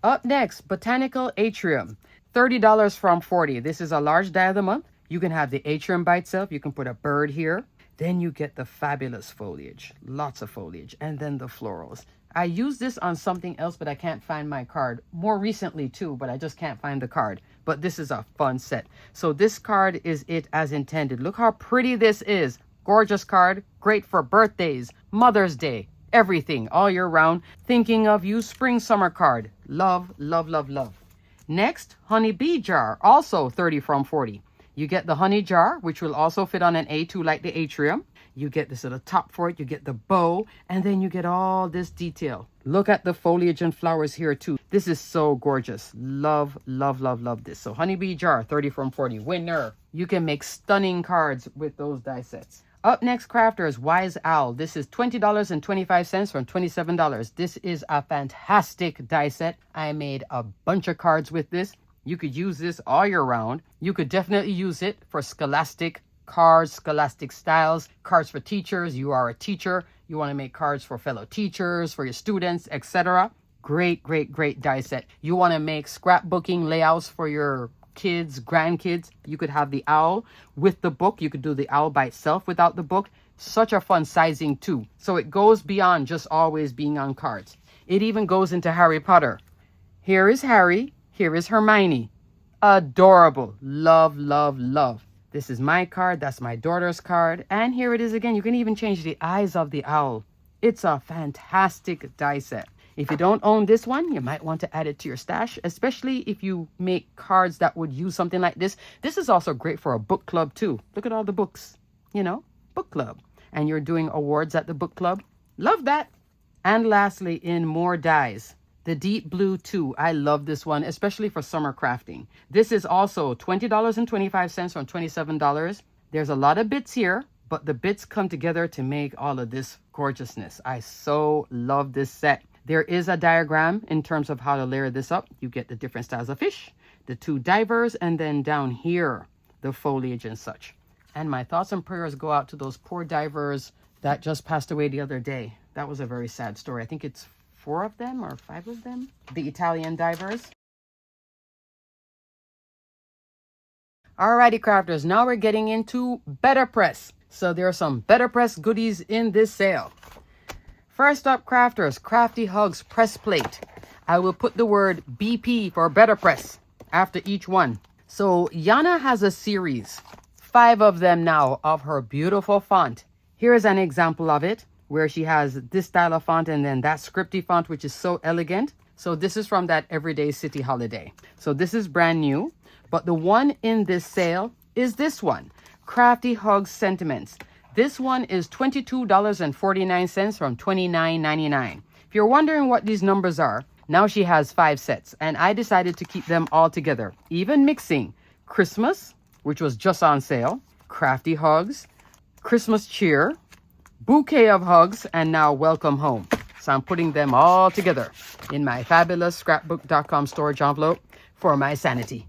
Up next, Botanical Atrium. $30 from 40. This is a large die of the month. You can have the atrium by itself. You can put a bird here. Then you get the fabulous foliage. Lots of foliage. And then the florals. I used this on something else, but I can't find my card. More recently too, but I just can't find the card. But this is a fun set. So this card is it as intended. Look how pretty this is. Gorgeous card. Great for birthdays, Mother's Day, everything all year round. Thinking of you, spring, summer card. Love, love, love, love. Next, honey bee jar. Also 30 from 40. You get the honey jar, which will also fit on an A2 like the atrium. You get this little top for it. You get the bow, and then you get all this detail. Look at the foliage and flowers here too. This is so gorgeous. Love, love, love, love this. So honeybee jar, 30 from 40. Winner. You can make stunning cards with those die sets. Up next, crafters, Wise Owl. This is $20.25 from $27. This is a fantastic die set. I made a bunch of cards with this. You could use this all year round. You could definitely use it for scholastic cards, scholastic styles, cards for teachers. You are a teacher. You want to make cards for fellow teachers, for your students, etc. Great, great, great die set. You want to make scrapbooking layouts for your kids, grandkids. You could have the owl with the book. You could do the owl by itself without the book. Such a fun sizing too. So it goes beyond just always being on cards. It even goes into Harry Potter. Here is Harry. Here is Hermione. Adorable. Love, love, love. This is my card. That's my daughter's card. And here it is again. You can even change the eyes of the owl. It's a fantastic die set. If you don't own this one, you might want to add it to your stash, especially if you make cards that would use something like this. This is also great for a book club too. Look at all the books, book club. And you're doing awards at the book club. Love that. And lastly, in more dies, the Deep Blue 2. I love this one, especially for summer crafting. This is also $20.25 from $27. There's a lot of bits here, but the bits come together to make all of this gorgeousness. I so love this set. There is a diagram in terms of how to layer this up. You get the different styles of fish, the 2 divers, and then down here, the foliage and such. And my thoughts and prayers go out to those poor divers that just passed away the other day. That was a very sad story. I think it's 4 of them or 5 of them, the Italian divers. Alrighty, crafters, now we're getting into Betterpress. So there are some Betterpress goodies in this sale. First up, crafters, Crafty Hugs press plate. I will put the word BP for Betterpress after each one. So Yana has a series, 5 of them now of her beautiful font. Here is an example of it where she has this style of font and then that scripty font, which is so elegant. So this is from that Everyday City Holiday. So this is brand new, but the one in this sale is this one, Crafty Hugs Sentiments. This one is $22.49 from $29.99. If you're wondering what these numbers are, now she has 5 sets, and I decided to keep them all together, even mixing Christmas, which was just on sale, Crafty Hugs, Christmas Cheer, Bouquet of Hugs, and now Welcome Home. So I'm putting them all together in my fabulous scrapbook.com storage envelope for my sanity.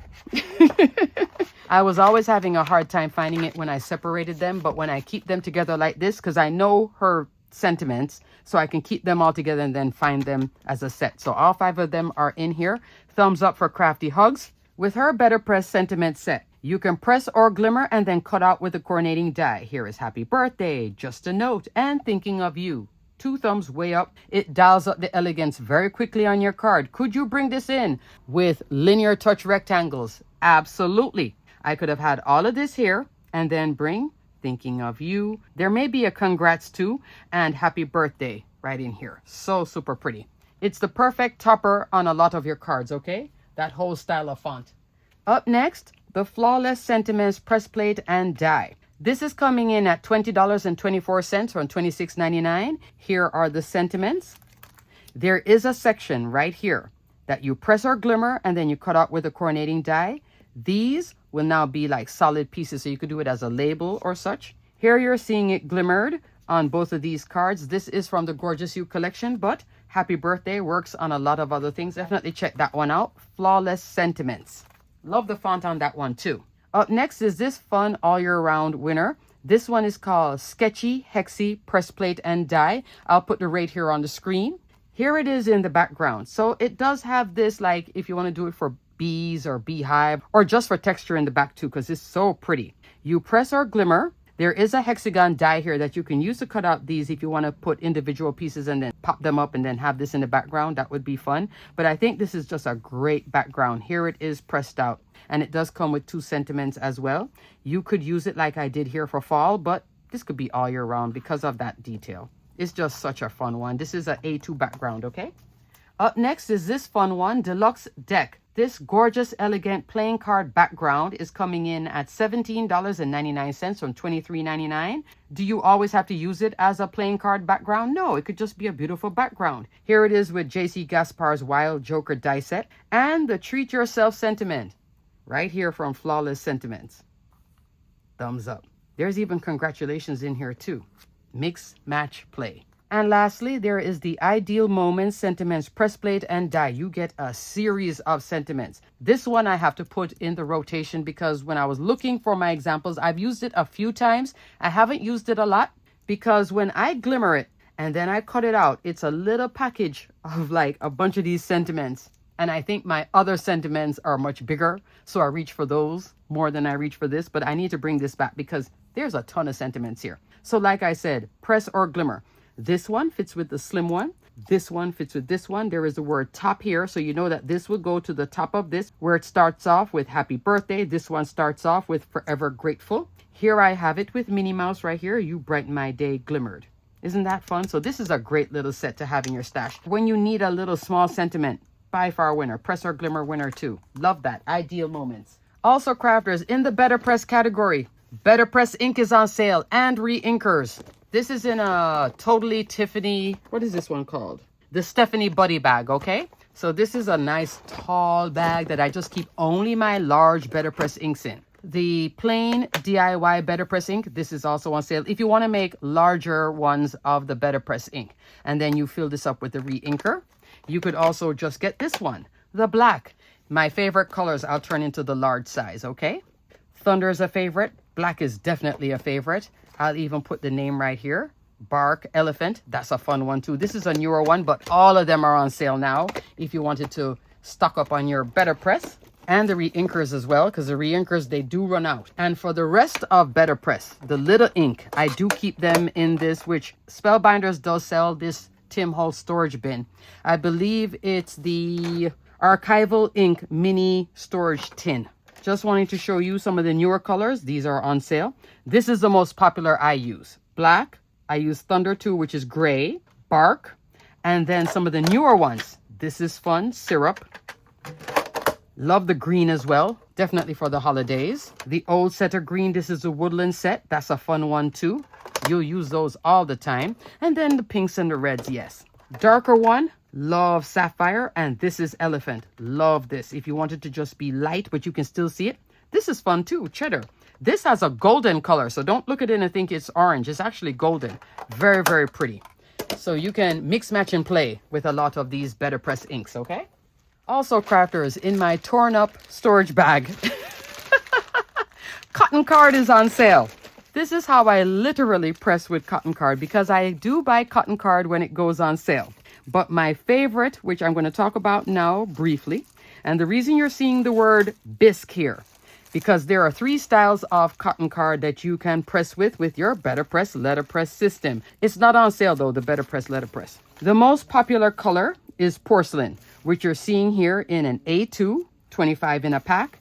I was always having a hard time finding it when I separated them, but when I keep them together like this, because I know her sentiments, so I can keep them all together and then find them as a set. So all 5 of them are in here. Thumbs up for Crafty Hugs. With her Betterpress Sentiment set, you can press or glimmer and then cut out with a coordinating die. Here is Happy Birthday, Just a Note, and Thinking of You. 2 thumbs way up. It dials up the elegance very quickly on your card. Could you bring this in with linear touch rectangles? Absolutely. I could have had all of this here and then bring Thinking of You. There may be a congrats too and Happy Birthday right in here. So super pretty. It's the perfect topper on a lot of your cards, okay? That whole style of font. Up next, the Flawless Sentiments press plate and die. This is coming in at $20.24 from $26.99. Here are the sentiments. There is a section right here that you press or glimmer and then you cut out with a coordinating die. These will now be like solid pieces, so you could do it as a label or such. Here you're seeing it glimmered on both of these cards. This is from the Gorgeous You collection, but Happy Birthday works on a lot of other things. Definitely check that one out. Flawless Sentiments. Love the font on that one too. Up next is this fun all year round winner. This one is called Sketchy Hexy Press Plate and Die. I'll put the rate here on the screen. Here it is in the background. So it does have this, like if you want to do it for bees or beehive or just for texture in the back too, because it's so pretty. You press or glimmer. There is a hexagon die here that you can use to cut out these if you want to put individual pieces and then pop them up and then have this in the background. That would be fun. But I think this is just a great background. Here it is pressed out, and it does come with 2 sentiments as well. You could use it like I did here for fall, but this could be all year round because of that detail. It's just such a fun one. This is an A2 background, okay? Up next is this fun one, Deluxe Deck. This gorgeous, elegant playing card background is coming in at $17.99 from $23.99. Do you always have to use it as a playing card background? No, it could just be a beautiful background. Here it is with J.C. Gaspar's Wild Joker die set and the Treat Yourself sentiment right here from Flawless Sentiments. Thumbs up. There's even congratulations in here too. Mix, match, play. And lastly, there is the Ideal Moments Sentiments press plate and die. You get a series of sentiments. This one I have to put in the rotation because when I was looking for my examples, I've used it a few times. I haven't used it a lot because when I glimmer it and then I cut it out, it's a little package of like a bunch of these sentiments. And I think my other sentiments are much bigger, so I reach for those more than I reach for this. But I need to bring this back because there's a ton of sentiments here. So like I said, press or glimmer. This one fits with the slim one. This one fits with this one. There is the word top here, so you know that this would go to the top of this, where it starts off with Happy Birthday. This one starts off with Forever Grateful. Here I have it with Minnie Mouse right here. You brighten my day glimmered. Isn't that fun? So this is a great little set to have in your stash. When you need a little small sentiment, by far winner. Press or glimmer winner too. Love that. Ideal Moments. Also crafters, in the Betterpress category, Betterpress ink is on sale and re-inkers. This is in a totally Tiffany, what is this one called? The Stephanie Buddy bag, okay? So this is a nice tall bag that I just keep only my large Betterpress inks in. The plain DIY Betterpress ink, this is also on sale if you want to make larger ones of the Betterpress ink. And then you fill this up with the re-inker. You could also just get this one, the black. My favorite colors I'll turn into the large size, okay? Thunder is a favorite. Black is definitely a favorite. I'll even put the name right here. Bark Elephant. That's a fun one too. This is a newer one, but all of them are on sale now if you wanted to stock up on your Betterpress. And the re-inkers as well, because the re-inkers, they do run out. And for the rest of Betterpress, the little ink, I do keep them in this, which Spellbinders does sell this Tim Holtz storage bin. I believe it's the Archival Ink mini storage tin. Just wanting to show you some of the newer colors. These are on sale. This is the most popular I use. Black. I use Thunder 2, which is gray. Bark. And then some of the newer ones. This is fun. Syrup. Love the green as well. Definitely for the holidays. The old setter green. This is a woodland set. That's a fun one too. You'll use those all the time. And then the pinks and the reds, yes. Darker one. Love Sapphire, and this is Elephant. Love this. If you wanted to just be light, but you can still see it. This is fun too, Cheddar. This has a golden color, so don't look at it and think it's orange. It's actually golden. Very, very pretty. So you can mix, match, and play with a lot of these Betterpress inks, okay? Also, crafters, in my torn up storage bag, cotton card is on sale. This is how I literally press with cotton card because I do buy cotton card when it goes on sale. But my favorite, which I'm going to talk about now briefly, and the reason you're seeing the word bisque here, because there are 3 styles of cotton card that you can press with your Betterpress letterpress system. It's not on sale though, the Betterpress letterpress. The most popular color is porcelain, which you're seeing here in an A2, 25 in a pack,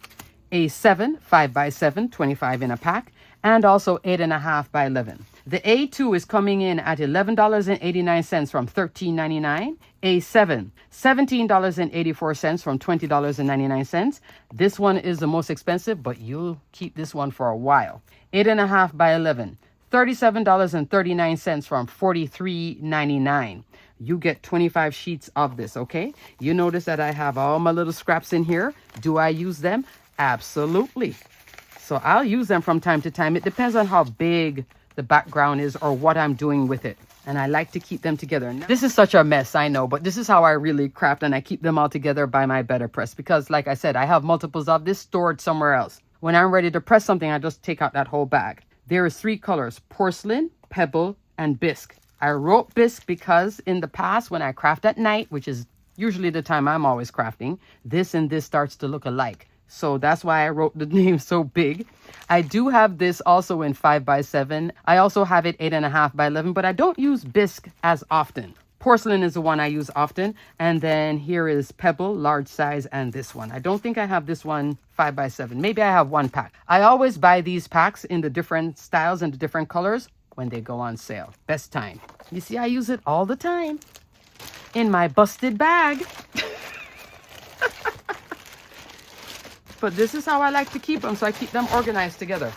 A7, 5x7, 25 in a pack, and also 8.5 by 11. The A2 is coming in at $11.89 from $13.99. A7, $17.84 from $20.99. This one is the most expensive, but you'll keep this one for a while. 8.5 by 11, $37.39 from $43.99. You get 25 sheets of this, okay? You notice that I have all my little scraps in here. Do I use them? Absolutely. So I'll use them from time to time. It depends on how big the background is or what I'm doing with it. And I like to keep them together. This is such a mess, I know, but this is how I really craft, and I keep them all together by my Betterpress because, like I said, I have multiples of this stored somewhere else. When I'm ready to press something, I just take out that whole bag. There is 3 colors, porcelain, pebble, and bisque. I wrote bisque because in the past when I craft at night, which is usually the time I'm always crafting, this and this starts to look alike. So that's why I wrote the name so big. I do have this also in 5x7. I also have it 8.5 by 11, but I don't use bisque as often. Porcelain is the one I use often. And then here is pebble, large size, and this one. I don't think I have this one 5x7. Maybe I have 1 pack. I always buy these packs in the different styles and the different colors when they go on sale. Best time. You see, I use it all the time in my busted bag. But this is how I like to keep them, so I keep them organized together.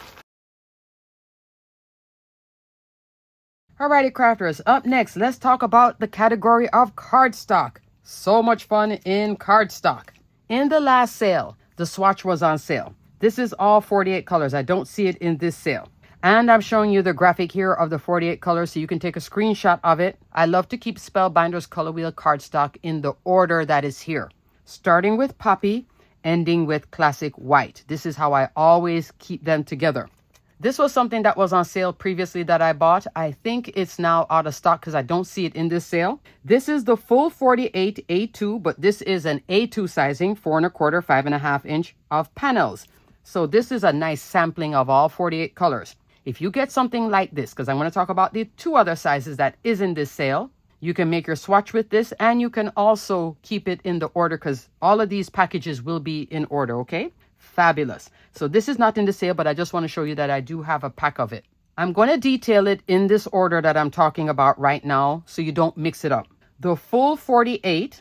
Alrighty, crafters, up next, let's talk about the category of cardstock. So much fun in cardstock. In the last sale, the swatch was on sale. This is all 48 colors. I don't see it in this sale. And I'm showing you the graphic here of the 48 colors so you can take a screenshot of it. I love to keep Spellbinders Color Wheel cardstock in the order that is here. Starting with Poppy, ending with Classic White. This is how I always keep them together. This was something that was on sale previously that I bought. I think it's now out of stock because I don't see it in this sale. This is the full 48 A2, but this is an A2 sizing, 4 1/4, 5.5 inch of panels. So this is a nice sampling of all 48 colors. If you get something like this, because I'm going to talk about the 2 other sizes that is in this sale, you can make your swatch with this, and you can also keep it in the order because all of these packages will be in order, okay? Fabulous. So this is not in the sale, but I just want to show you that I do have a pack of it. I'm going to detail it in this order that I'm talking about right now so you don't mix it up. The full 48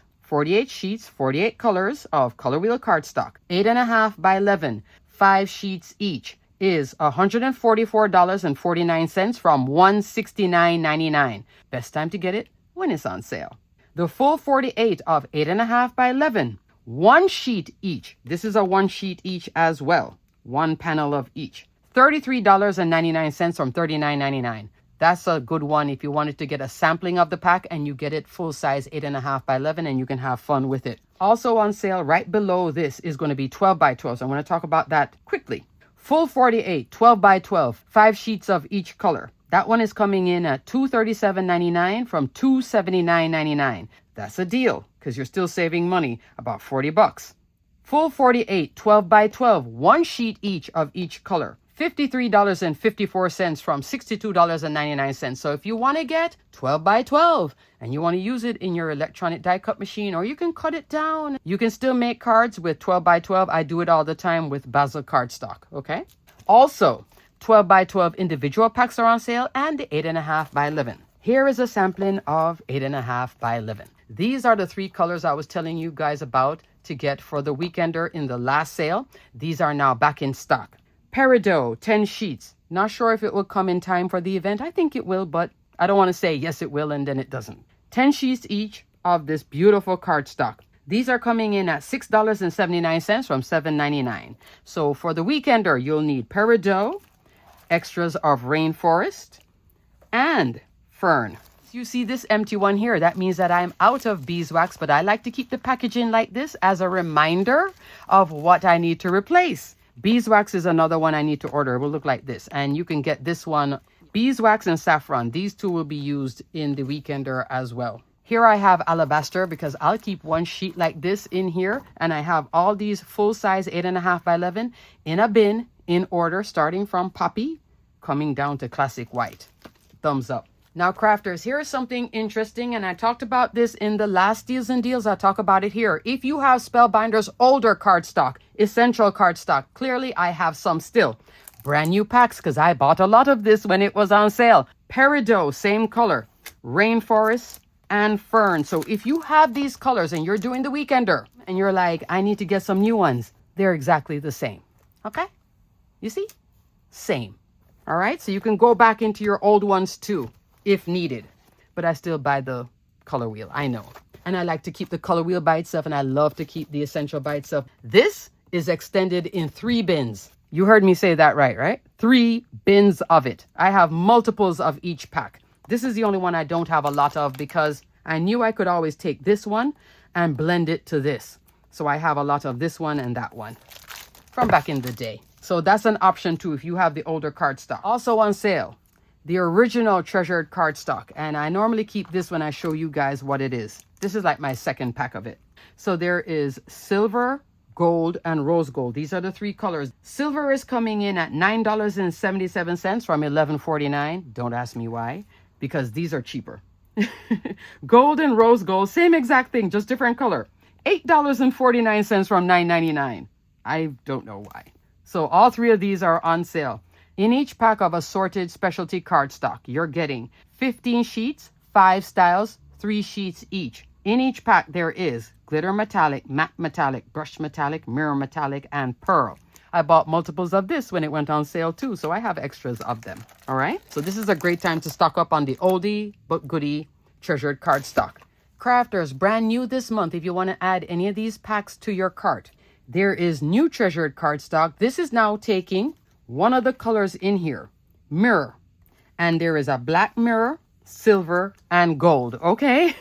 sheets, 48 colors of Color Wheel cardstock, 8.5 by 11, 5 sheets each, is $144.49 from $169.99. Best time to get it when it's on sale. The full 48 of 8.5 by 11, 1 sheet each. This is a 1 sheet each as well. 1 panel of each. $33.99 from $39.99. That's a good one if you wanted to get a sampling of the pack and you get it full size 8.5 by 11 and you can have fun with it. Also on sale right below this is going to be 12 by 12. So I'm going to talk about that quickly. Full 48, 12 by 12, 5 sheets of each color. That one is coming in at $237.99 from $279.99. That's a deal because you're still saving money, about $40. Full 48, 12 by 12, 1 sheet each of each color. $53.54 from $62.99. So if you want to get 12 by 12 and you want to use it in your electronic die cut machine, or you can cut it down, you can still make cards with 12 by 12. I do it all the time with Basil cardstock. Okay. Also, 12 by 12 individual packs are on sale, and the 8.5 by 11. Here is a sampling of 8.5 by 11. These are the 3 colors I was telling you guys about to get for the weekender in the last sale. These are now back in stock. Peridot, 10 sheets. Not sure if it will come in time for the event. I think it will, but I don't want to say yes it will and then it doesn't. 10 sheets each of this beautiful cardstock. These are coming in at $6.79 from $7.99. So for the weekender, you'll need Peridot, extras of rainforest, and fern. You see this empty one here, that means that I'm out of beeswax, but I like to keep the packaging like this as a reminder of what I need to replace. Beeswax is another one I need to order. It will look like this, and you can get this one. Beeswax and saffron, these two will be used in the weekender as well. Here I have alabaster because I'll keep one sheet like this in here, and I have all these full-size 8.5 by 11 in a bin in order, starting from poppy, coming down to classic white. Thumbs up. Now, crafters, here's something interesting, and I talked about this in the last Deals and Deals. I'll talk about it here. If you have Spellbinders older cardstock, essential cardstock, clearly I have some still. Brand new packs, because I bought a lot of this when it was on sale. Peridot, same color. Rainforest and fern. So if you have these colors and you're doing the weekender and you're like, I need to get some new ones, they're exactly the same. Okay? You see? Same. All right? So you can go back into your old ones too, if needed. But I still buy the color wheel. I know. And I like to keep the color wheel by itself, and I love to keep the essential by itself. This is extended in 3 bins. You heard me say that right? 3 bins of it. I have multiples of each pack. This is the only one I don't have a lot of because I knew I could always take this one and blend it to this. So I have a lot of this one and that one from back in the day. So that's an option too if you have the older cardstock. Also on sale, the original treasured cardstock. And I normally keep this when I show you guys what it is. This is like my second pack of it. So there is silver, gold, and rose gold. These are the 3 colors. Silver is coming in at $9.77 from $11.49. Don't ask me why, because these are cheaper. Gold and rose gold, same exact thing, just different color. $8.49 from $9.99. I don't know why. So all 3 of these are on sale. In each pack of assorted specialty cardstock, you're getting 15 sheets, 5 styles, 3 sheets each. In each pack, there is glitter metallic, matte metallic, brush metallic, mirror metallic, and pearl. I bought multiples of this when it went on sale too, so I have extras of them. All right? So this is a great time to stock up on the oldie but goodie treasured cardstock. Crafters, brand new this month, if you want to add any of these packs to your cart, there is new treasured cardstock. This is now taking one of the colors in here, mirror. And there is a black mirror, silver, and gold. Okay?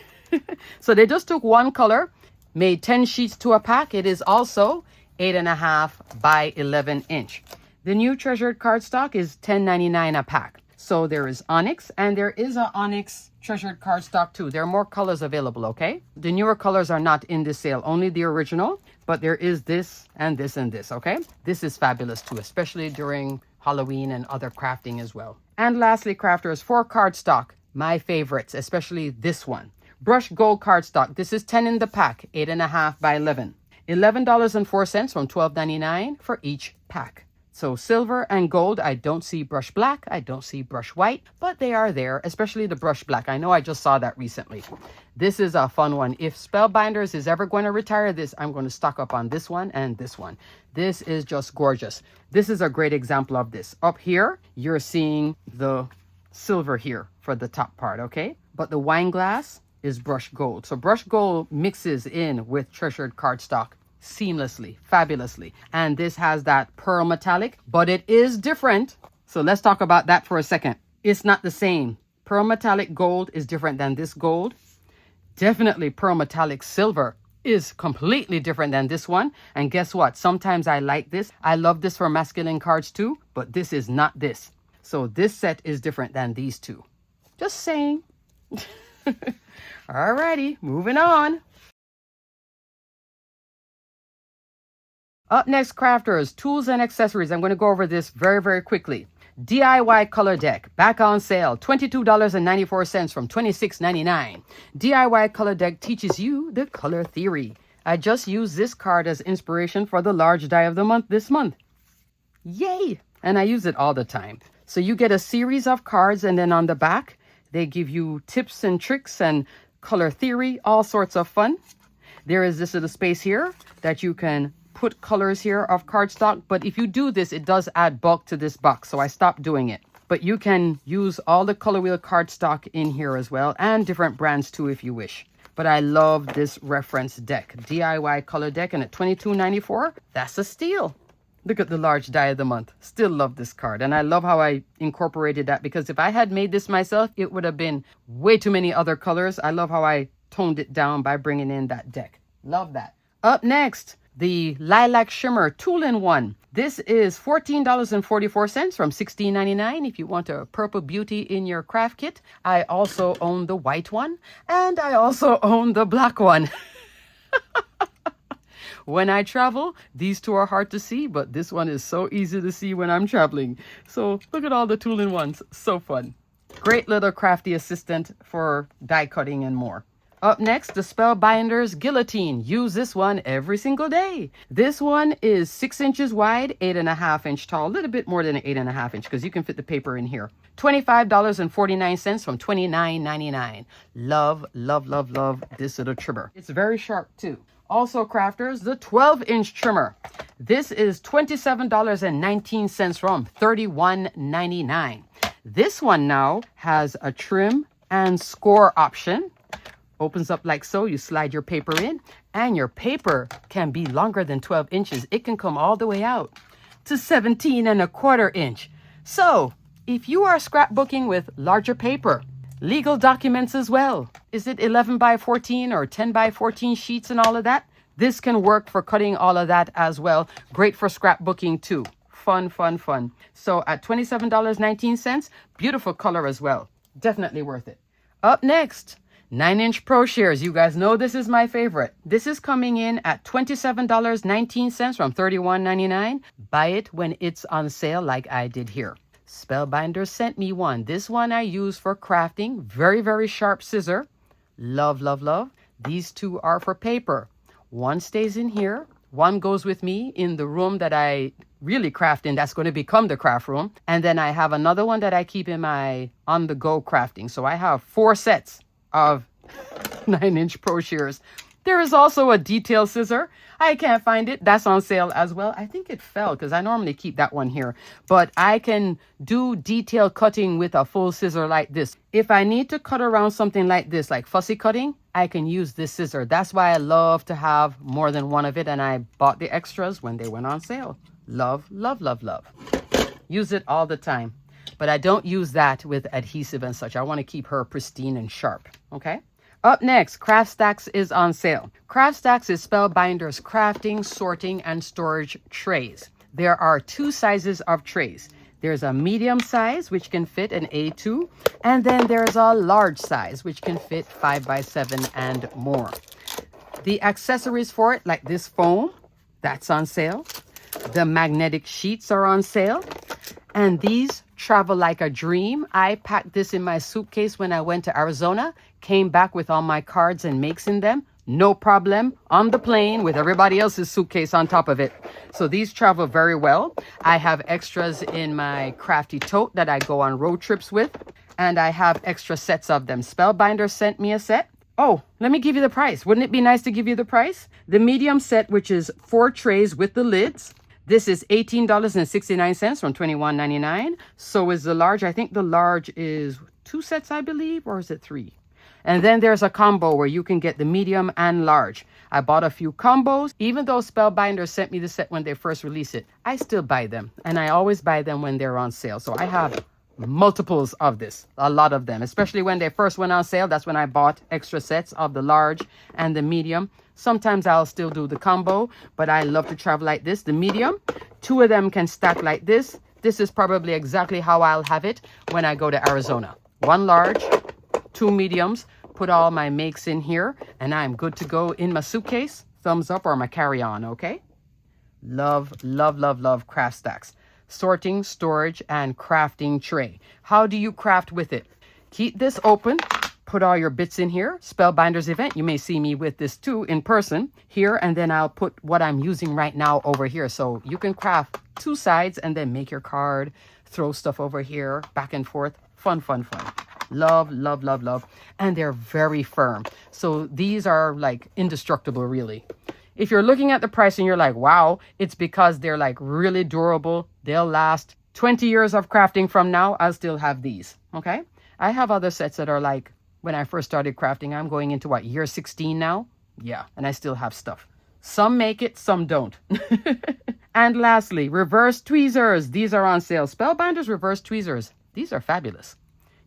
So they just took one color, made 10 sheets to a pack. It is also 8.5 by 11 inch. The new treasured cardstock is $10.99 a pack. So there is onyx, and there is an onyx treasured cardstock too. There are more colors available, okay? The newer colors are not in this sale, only the original, but there is this and this and this, okay? This is fabulous too, especially during Halloween and other crafting as well. And lastly, crafters, for cardstock, my favorites, especially this one. Brush gold cardstock. This is 10 in the pack, 8.5 by 11. $11.04 from $12.99 for each pack. So silver and gold, I don't see brush black, I don't see brush white, but they are there, especially the brush black. I know I just saw that recently. This is a fun one. If Spellbinders is ever going to retire this, I'm going to stock up on this one and this one. This is just gorgeous. This is a great example of this. Up here, you're seeing the silver here for the top part, okay? But the wine glass is brush gold. So brush gold mixes in with treasured cardstock seamlessly, fabulously. And this has that pearl metallic, but it is different. So let's talk about that for a second. It's not the same. Pearl metallic gold is different than this gold. Definitely pearl metallic silver is completely different than this one. And guess what? Sometimes I like this. I love this for masculine cards too, but this is not this. So this set is different than these two. Just saying. Alrighty, moving on. Up next, crafters, tools and accessories. I'm going to go over this very, very quickly. DIY color deck, back on sale, $22.94 from $26.99. DIY color deck teaches you the color theory. I just used this card as inspiration for the large die of the month this month. Yay! And I use it all the time. So you get a series of cards, and then on the back, they give you tips and tricks and color theory, all sorts of fun. There is this little space here that you can put colors here of cardstock. But if you do this, it does add bulk to this box. So I stopped doing it. But you can use all the color wheel cardstock in here as well, and different brands too if you wish. But I love this reference deck, DIY color deck, and at $22.94, that's a steal. Look at the large die of the month. Still love this card. And I love how I incorporated that, because if I had made this myself, it would have been way too many other colors. I love how I toned it down by bringing in that deck. Love that. Up next, the Lilac Shimmer Tool-in-One. This is $14.44 from $16.99 if you want a purple beauty in your craft kit. I also own the white one, and I also own the black one. When I travel, these two are hard to see, but this one is so easy to see when I'm traveling. So look at all the tool-in-ones. So fun. Great little crafty assistant for die cutting and more. Up next, the Spellbinders Guillotine. Use this one every single day. This one is 6 inches wide, 8.5 inch tall, a little bit more than 8.5 inch because you can fit the paper in here. $25.49 from $29.99. Love, love, love, love this little trimmer. It's very sharp too. Also, crafters, the 12-inch trimmer. This is $27.19 from $31.99. This one now has a trim and score option. Opens up like so. You slide your paper in, and your paper can be longer than 12 inches. It can come all the way out to 17.25 inch. So if you are scrapbooking with larger paper, legal documents as well, is it 11 by 14 or 10 by 14 sheets and all of that? This can work for cutting all of that as well. Great for scrapbooking too. Fun, fun, fun. So at $27.19, beautiful color as well. Definitely worth it. Up next, 9-inch Pro Shears. You guys know this is my favorite. This is coming in at $27.19 from $31.99. Buy it when it's on sale like I did here. Spellbinders sent me one. This one I use for crafting. Very, very sharp scissor. Love, love, love. These two are for paper. One stays in here. One goes with me in the room that I really craft in. That's going to become the craft room. And then I have another one that I keep in my on-the-go crafting. So I have 4 sets of 9-inch Pro Shears. There is also a detail scissor. I can't find it. That's on sale as well. I think it fell because I normally keep that one here. But I can do detail cutting with a full scissor like this. If I need to cut around something like this, like fussy cutting, I can use this scissor. That's why I love to have more than one of it. And I bought the extras when they went on sale. Love, love, love, love. Use it all the time. But I don't use that with adhesive and such. I want to keep her pristine and sharp. Okay? Up next, Craft Stacks is on sale. Craft Stacks is Spellbinders crafting, sorting, and storage trays. There are 2 sizes of trays. There's a medium size, which can fit an A2, and then there's a large size, which can fit 5x7 and more. The accessories for it, like this foam, that's on sale. The magnetic sheets are on sale. And these travel like a dream. I packed this in my suitcase when I went to Arizona, came back with all my cards and makes in them. No problem, on the plane with everybody else's suitcase on top of it. So these travel very well. I have extras in my crafty tote that I go on road trips with. And I have extra sets of them. Spellbinder sent me a set. Oh, let me give you the price. Wouldn't it be nice to give you the price? The medium set, which is 4 trays with the lids. This is $18.69 from $21.99. So is the large. I think the large is 2 sets, I believe, or is it 3? And then there's a combo where you can get the medium and large. I bought a few combos. Even though Spellbinders sent me the set when they first released it, I still buy them. And I always buy them when they're on sale. So I have multiples of this, a lot of them, especially when they first went on sale. That's when I bought extra sets of the large and the medium. Sometimes I'll still do the combo, but I love to travel like this. The medium, 2 of them can stack like this. This is probably exactly how I'll have it when I go to Arizona. 1 large, 2 mediums, put all my makes in here, and I'm good to go in my suitcase, thumbs up, or my carry-on, okay? Love, love, love, love craft stacks. Sorting, storage, and crafting tray. How do you craft with it? Keep this open. Put all your bits in here. Spellbinders event. You may see me with this too in person here. And then I'll put what I'm using right now over here. So you can craft two sides and then make your card. Throw stuff over here, back and forth. Fun, fun, fun. Love, love, love, love. And they're very firm. So these are like indestructible, really. If you're looking at the price and you're like, wow, it's because they're like really durable. They'll last 20 years of crafting from now. I'll still have these. Okay. I have other sets that are like when I first started crafting, I'm going into what, year 16 now? Yeah. And I still have stuff. Some make it, some don't. And lastly, reverse tweezers. These are on sale. Spellbinders reverse tweezers. These are fabulous.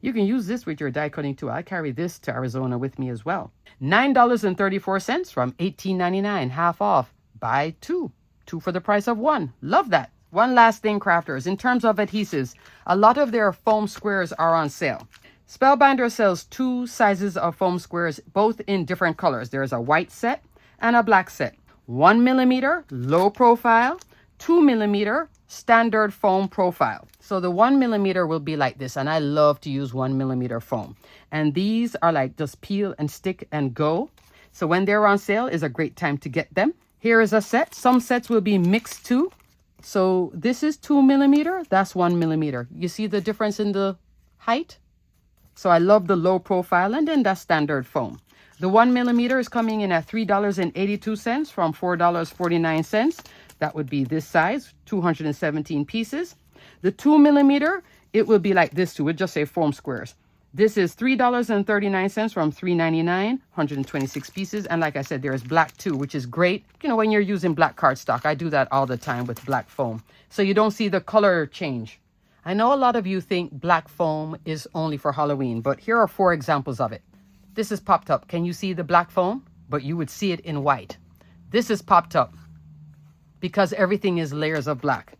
You can use this with your die cutting tool. I carry this to Arizona with me as well. $9.34 from $18.99, half off. Buy two. Two for the price of one. Love that. One last thing, crafters. In terms of adhesives, a lot of their foam squares are on sale. Spellbinder sells two sizes of foam squares, both in different colors. There's a white set and a black set. 1 millimeter, low profile. 2 millimeter, standard foam profile. So the 1 millimeter will be like this, and I love to use 1 millimeter foam. And these are like just peel and stick and go. So when they're on sale is a great time to get them. Here is a set. Some sets will be mixed too. So this is 2 millimeter, that's 1 millimeter. You see the difference in the height? So I love the low profile, and then that's standard foam. The 1 millimeter is coming in at $3.82 from $4.49. That would be this size, 217 pieces. The 2 millimeter, it will be like this too. We'll just say foam squares. This is $3.39 from $3.99, 126 pieces. And like I said, there is black too, which is great. You know, when you're using black cardstock, I do that all the time with black foam. So you don't see the color change. I know a lot of you think black foam is only for Halloween, but here are 4 examples of it. This is popped up. Can you see the black foam? But you would see it in white. This is popped up because everything is layers of black.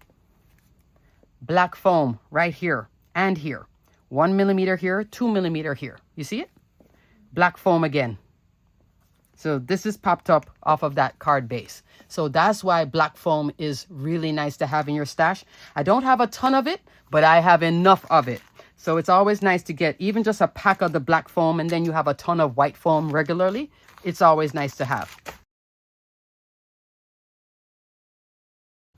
Black foam right here and here. 1 millimeter here, 2 millimeter here. You see it? Black foam again. So this is popped up off of that card base. So that's why black foam is really nice to have in your stash. I don't have a ton of it, but I have enough of it. So it's always nice to get even just a pack of the black foam, and then you have a ton of white foam regularly. It's always nice to have.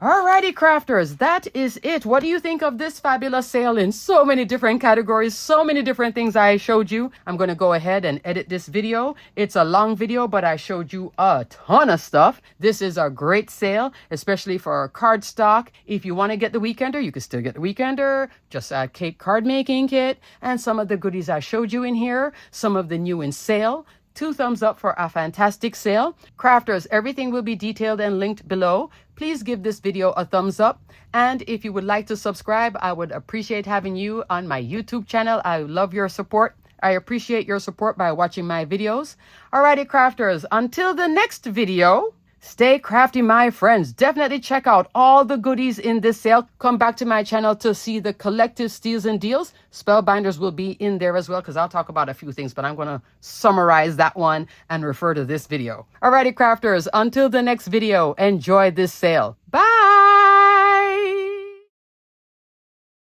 Alrighty, crafters, that is it. What do you think of this fabulous sale in so many different categories, so many different things I showed you? I'm going to go ahead and edit this video. It's a long video, but I showed you a ton of stuff. This is a great sale, especially for cardstock. If you want to get the Weekender, you can still get the Weekender. Just a cake card making kit and some of the goodies I showed you in here, some of the new in sale. 2 thumbs up for a fantastic sale. Crafters, everything will be detailed and linked below. Please give this video a thumbs up. And if you would like to subscribe, I would appreciate having you on my YouTube channel. I love your support. I appreciate your support by watching my videos. Alrighty, crafters, until the next video, stay crafty, my friends. Definitely check out all the goodies in this sale. Come back to my channel to see the collective steals and deals. Spellbinders will be in there as well, because I'll talk about a few things, but I'm going to summarize that one and refer to this video. Alrighty, crafters, until the next video, enjoy this sale. Bye!